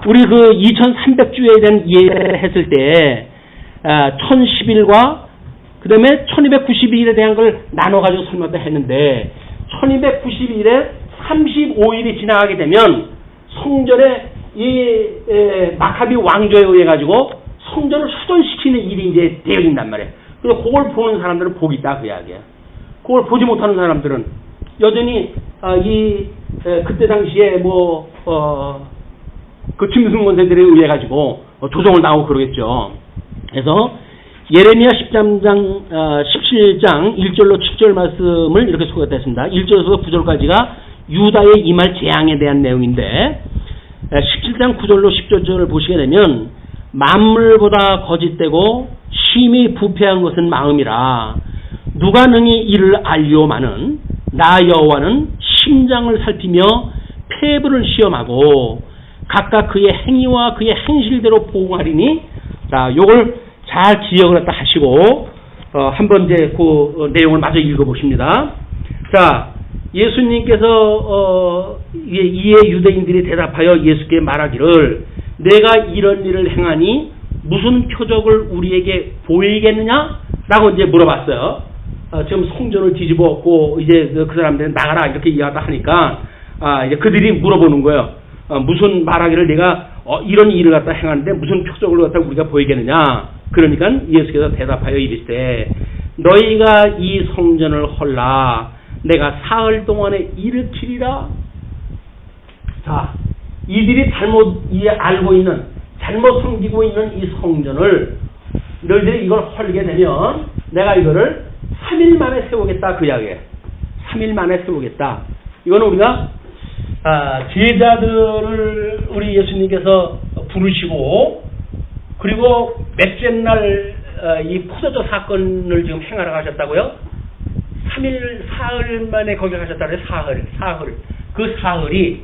우리 그 2300주에 대한 이해를 했을 때 1010일과 그 다음에 1292일에 대한 걸 나눠가지고 설명을 했는데 1292일에 35일이 지나가게 되면 성전의 이 마카비 왕조에 의해 가지고 성전을 수전시키는 일이 이제 되어진단 말이에요. 그래서 그걸 보는 사람들은 복이 있다 그 이야기야. 그걸 보지 못하는 사람들은 여전히 그때 당시에 그 짐승 권세들에 의해 가지고 조종을 당하고 그러겠죠. 그래서 예레미야 17장 1절로 7절 말씀을 이렇게 소개했습니다. 1절에서 9절까지가 유다의 임할 재앙에 대한 내용인데 17장 9절로 10절을 보시게 되면 만물보다 거짓되고 심히 부패한 것은 마음이라 누가 능히 이를 알리오마는 나 여호와는 심장을 살피며 폐부를 시험하고 각각 그의 행위와 그의 행실대로 보응하리니 자 요걸 잘 기억을 갖다 하시고 한번 이제 그 내용을 마저 읽어보십니다. 자 예수님께서 이에 유대인들이 대답하여 예수께 말하기를 내가 이런 일을 행하니 무슨 표적을 우리에게 보이겠느냐? 라고 이제 물어봤어요. 지금 성전을 뒤집어 엎고 이제 그 사람들은 나가라 이렇게 이야기하다 하니까 이제 그들이 물어보는 거예요. 무슨 말하기를 내가 이런 일을 갖다 행하는데 무슨 표적을 갖다 우리가 보이겠느냐? 그러니까 예수께서 대답하여 이르시되 너희가 이 성전을 헐라 내가 사흘 동안에 일으키리라. 자, 이들이 잘못 알고 있는 잘못 섬기고 있는 이 성전을 너희들이 이걸 헐게 되면 내가 이거를 3일 만에 세우겠다 그 이야기예요. 3일 만에 세우겠다. 이거는 우리가 제자들을 우리 예수님께서 부르시고 그리고 몇째 날 이 포도주 사건을 지금 행하러 가셨다고요? 3일 사흘 만에 거기 가셨다고요? 사흘. 그 사흘이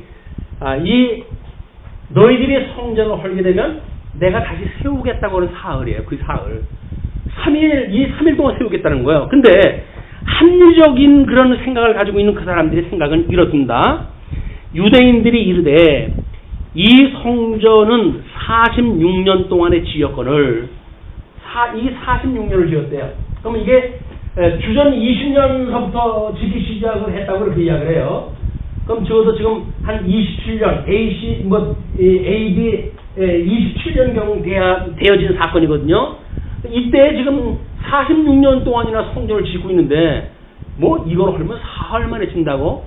이 너희들이 성전을 헐게 되면 내가 다시 세우겠다고 하는 사흘이에요. 그 사흘. 3일 동안 세우겠다는 거예요. 근데 합리적인 그런 생각을 가지고 있는 그 사람들의 생각은 이렇습니다. 유대인들이 이르되 이 성전은 46년 동안의 지역권을 이 46년을 지었대요. 그러면 이게 주전 20년서부터 짓기 시작을 했다고 그렇게 이야기를 해요. 그럼 적어도 지금 한 27년, AD 27년경 되어진 사건이거든요. 이때 지금 46년 동안이나 성전을 짓고 있는데, 이걸 하려면 사흘 만에 짓는다고?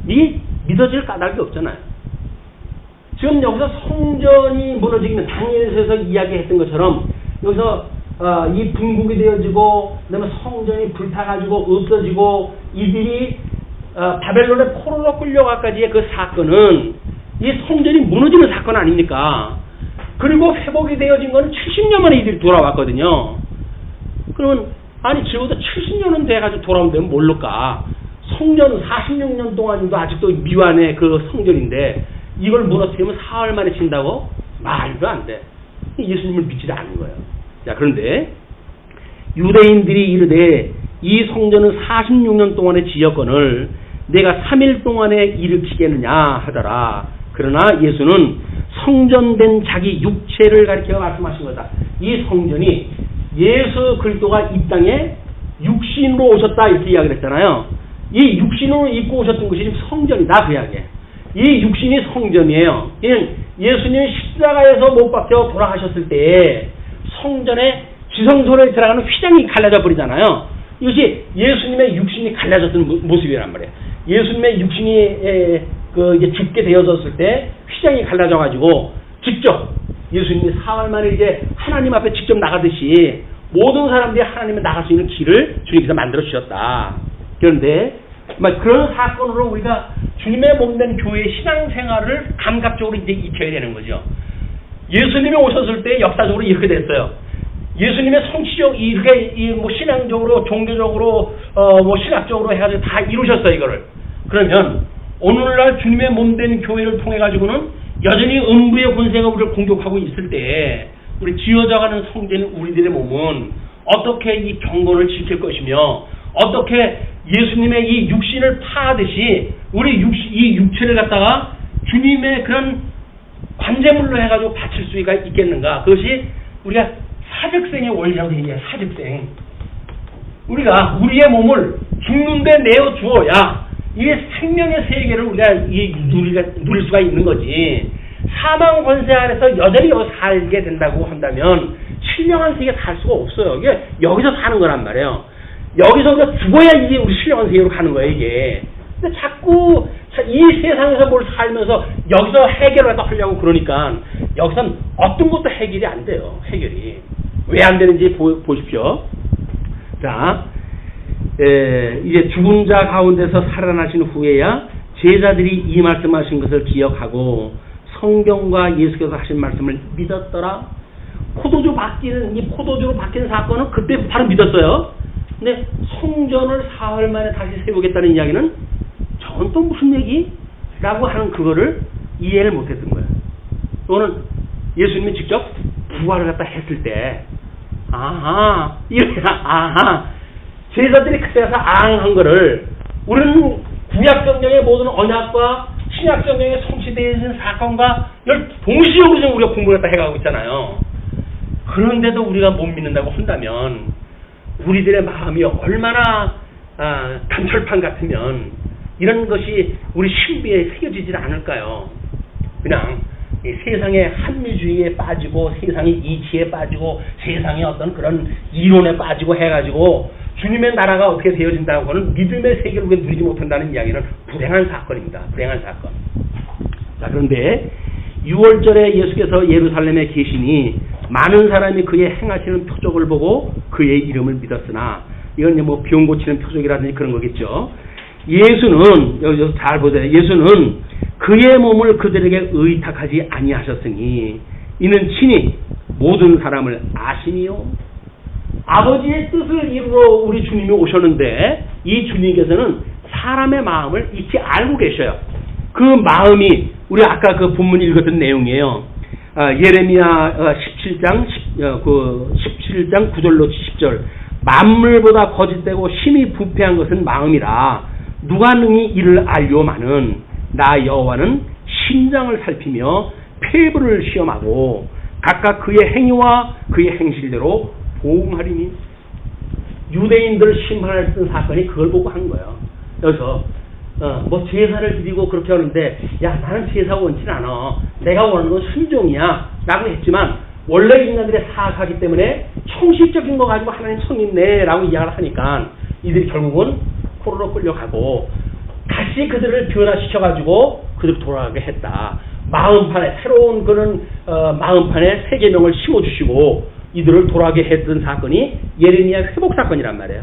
이게 믿어질 까닭이 없잖아요. 지금 여기서 성전이 무너지기는 당일에서 이야기했던 것처럼, 여기서 이 분국이 되어지고, 그 다음에 성전이 불타가지고 없어지고, 이들이 바벨론의 포로로 끌려가까지의 그 사건은 이 성전이 무너지는 사건 아닙니까? 그리고 회복이 되어진 건 70년 만에 이들이 돌아왔거든요. 그러면 적어도 70년은 돼가지고 돌아오면 모를까? 성전 46년 동안도 아직도 미완의 그 성전인데 이걸 무너뜨리면 사흘 만에 친다고? 말도 안 돼. 예수님을 믿지 않는 거예요. 자, 그런데 유대인들이 이르되 이 성전은 46년 동안의 지역권을 내가 3일 동안에 일으키겠느냐 하더라. 그러나 예수는 성전된 자기 육체를 가리켜 말씀하신 거다. 이 성전이 예수 그리스도가 이 땅에 육신으로 오셨다 이렇게 이야기를 했잖아요. 이 육신으로 입고 오셨던 것이 지금 성전이다 그 이야기예요. 이 육신이 성전이에요. 예수님이 십자가에서 못 박혀 돌아가셨을 때 성전에 지성소에 들어가는 휘장이 갈라져 버리잖아요. 이것이 예수님의 육신이 갈라졌던 모습이란 말이에요. 예수님의 육신이 이제 죽게 되어졌을 때 휘장이 갈라져가지고 직접 예수님이 사흘 만에 이제 하나님 앞에 직접 나가듯이 모든 사람들이 하나님에 나갈 수 있는 길을 주님께서 만들어 주셨다. 그런데 그런 사건으로 우리가 주님의 몸된 교회의 신앙생활을 감각적으로 이제 익혀야 되는 거죠. 예수님이 오셨을 때 역사적으로 이렇게 됐어요. 예수님의 성취적 이렇게 신앙적으로 종교적으로 신학적으로 해가지고 다 이루셨어요 이거를. 그러면 오늘날 주님의 몸된 교회를 통해 가지고는 여전히 음부의 권세가 우리를 공격하고 있을 때 우리 지어져가는 성전 우리들의 몸은 어떻게 이 경건을 지킬 것이며 어떻게 예수님의 이 육신을 파하듯이 우리 이 육체를 갖다가 주님의 그런 관제물로 해가지고 바칠 수가 있겠는가? 그것이 우리가 사직생의 원리라고 얘기해요. 사직생. 우리가 우리의 몸을 죽는데 내어 주어야 이게 생명의 세계를 우리가 누릴 수가 있는 거지. 사망 권세 아래서 여전히 살게 된다고 한다면 신령한 세계 살 수가 없어요. 이게 여기서 사는 거란 말이에요. 여기서 우리가 죽어야 이게 우리 신령한 세계로 가는 거예요, 이게. 근데 자꾸 이 세상에서 뭘 살면서 여기서 해결을 갖다 하려고 그러니까 여기선 어떤 것도 해결이 안 돼요. 해결이. 왜 안 되는지 보십시오. 자, 이제 죽은 자 가운데서 살아나신 후에야 제자들이 이 말씀하신 것을 기억하고 성경과 예수께서 하신 말씀을 믿었더라. 포도주로 바뀌는 사건은 그때 바로 믿었어요. 근데 성전을 사흘 만에 다시 세우겠다는 이야기는 저건 또 무슨 얘기? 라고 하는 그거를 이해를 못했던 거예요. 또는 예수님이 직접 부활을 갖다 했을 때 제자들이 그때 가서 한 거를 우리는 구약성경의 모든 언약과 신약성경의 성취되어진 사건과 동시에 우리가 공부를 갖다 해가고 있잖아요. 그런데도 우리가 못 믿는다고 한다면 우리들의 마음이 얼마나 단철판 같으면 이런 것이 우리 신비에 새겨지질 않을까요? 그냥 이 세상의 합리주의에 빠지고 세상의 이치에 빠지고 세상의 어떤 그런 이론에 빠지고 해가지고 주님의 나라가 어떻게 되어진다고 하는 믿음의 세계를 우리가 누리지 못한다는 이야기는 불행한 사건입니다. 불행한 사건. 자, 그런데 6월절에 예수께서 예루살렘에 계시니 많은 사람이 그의 행하시는 표적을 보고 그의 이름을 믿었으나 이건 뭐 병 고치는 표적이라든지 그런 거겠죠. 예수는 여기서 잘 보세요. 예수는 그의 몸을 그들에게 의탁하지 아니하셨으니 이는 친히 모든 사람을 아시니요. 아버지의 뜻을 이루러 우리 주님이 오셨는데 이 주님께서는 사람의 마음을 익히 알고 계셔요. 그 마음이 우리 아까 그 본문 읽었던 내용이에요. 예레미야 17장 9절로 10절 만물보다 거짓되고 심히 부패한 것은 마음이라 누가 능히 이를 알려마는 나 여호와는 심장을 살피며 폐부를 시험하고 각각 그의 행위와 그의 행실대로 보응하리니. 유대인들 심판했던 사건이 그걸 보고 한 거예요. 여기서 뭐 제사를 드리고 그렇게 하는데 야 나는 제사 원치는 않아. 내가 원하는 건 순종이야 라고 했지만 원래 인간들의 사악하기 때문에 형식적인 거 가지고 하나님 성있네 라고 이야기를 하니까 이들이 결국은 포로로 끌려가고 다시 그들을 변화시켜가지고 그들 돌아가게 했다. 마음판에 새로운 그런 마음판에 새 계명을 심어주시고 이들을 돌아가게 했던 사건이 예레미야 회복 사건이란 말이에요.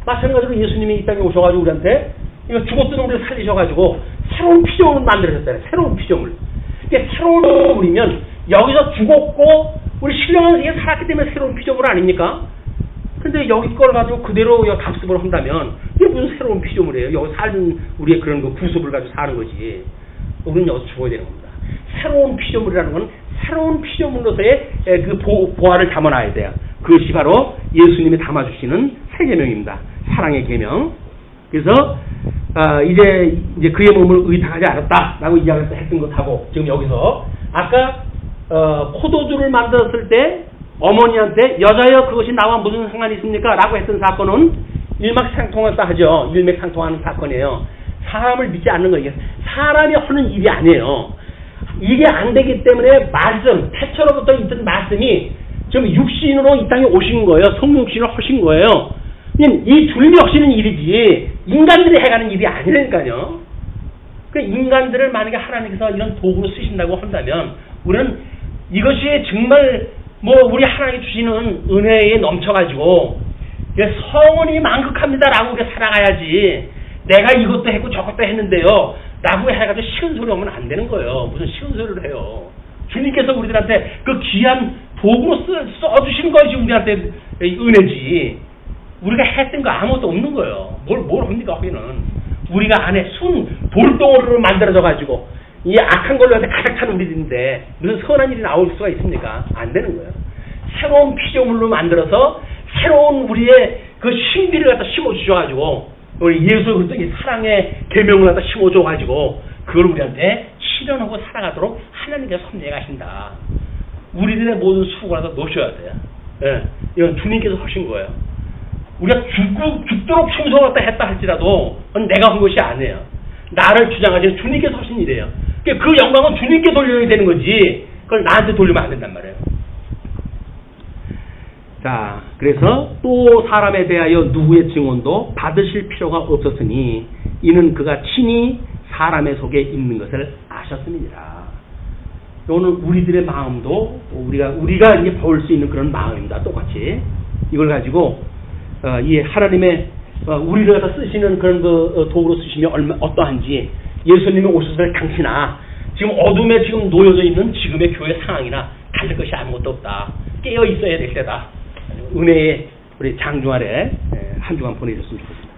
마찬가지로 예수님이 이 땅에 오셔가지고 우리한테 이거 죽었던 우리를 살리셔가지고 새로운 피조물을 만들어줬잖아요. 새로운 피조물. 이게 새로운 피조물이면 여기서 죽었고 우리 신령한 세계에 살았기 때문에 새로운 피조물 아닙니까? 근데 여기 걸 가지고 그대로 답습을 한다면 이게 무슨 새로운 피조물이에요. 여기 사는 우리의 그런 그 구습을 가지고 사는 거지. 우리는 여기서 죽어야 되는 겁니다. 새로운 피조물이라는 건 새로운 피조물로서의 그 보화를 담아놔야 돼요. 그것이 바로 예수님이 담아주시는 새 계명입니다. 사랑의 계명. 그래서 이제 그의 몸을 의탁하지 않았다라고 이야기를 했던 것하고 지금 여기서 아까 포도주를 만들었을 때 어머니한테 여자여 그것이 나와 무슨 상관이 있습니까? 라고 했던 사건은 일맥상통하다 하죠. 일맥상통하는 사건이에요. 사람을 믿지 않는 거예요. 사람이 하는 일이 아니에요. 이게 안 되기 때문에 말씀, 태초로부터 있던 말씀이 지금 육신으로 이 땅에 오신 거예요. 성육신을 하신 거예요. 이 주님이 하시는 일이지 인간들이 해가는 일이 아니라니까요. 그러니까 인간들을 만약에 하나님께서 이런 도구로 쓰신다고 한다면 우리는 이것이 정말 뭐 우리 하나님이 주시는 은혜에 넘쳐가지고 성은이 만극합니다라고 살아가야지 내가 이것도 했고 저것도 했는데요 라고 해가지고 쉬운 소리 하면 안 되는 거예요. 무슨 쉬운 소리를 해요. 주님께서 우리들한테 그 귀한 도구로 써주신 것이 우리한테 은혜지 우리가 했던 거 아무것도 없는 거예요. 뭘 합니까 하기는. 우리가 안에 돌덩어리로 만들어져가지고 이 악한 걸로 가득 찬 우리들인데 무슨 선한 일이 나올 수가 있습니까? 안 되는 거예요. 새로운 피조물로 만들어서 새로운 우리의 그 신비를 갖다 심어주셔가지고 우리 예수 그리스도의 사랑의 계명을 갖다 심어줘가지고 그걸 우리한테 실현하고 살아가도록 하나님께서 섭리해 가신다. 우리들의 모든 수고를 갖다 놓으셔야 돼요. 예, 이건 주님께서 하신 거예요. 우리가 죽도록 충성을 갖다 했다 할지라도 그건 내가 한 것이 아니에요. 나를 주장하시는 주님께서 하신 일이에요. 그 영광은 주님께 돌려야 되는 거지 그걸 나한테 돌리면 안 된단 말이에요. 자, 그래서 또 사람에 대하여 누구의 증언도 받으실 필요가 없었으니 이는 그가 친히 사람의 속에 있는 것을 아셨습니다. 오늘 우리들의 마음도 우리가 이제 볼 수 있는 그런 마음입니다. 똑같이 이걸 가지고 이 하나님의 우리를 갖다 쓰시는 그런 그 도구로 쓰시며 어떠한지 예수님이 오셨을 당시나 지금 어둠에 지금 놓여져 있는 지금의 교회 상황이나 다를 것이 아무것도 없다. 깨어 있어야 될 때다. 은혜의 우리 장중 아래 한 주간 보내줬으면 좋겠습니다.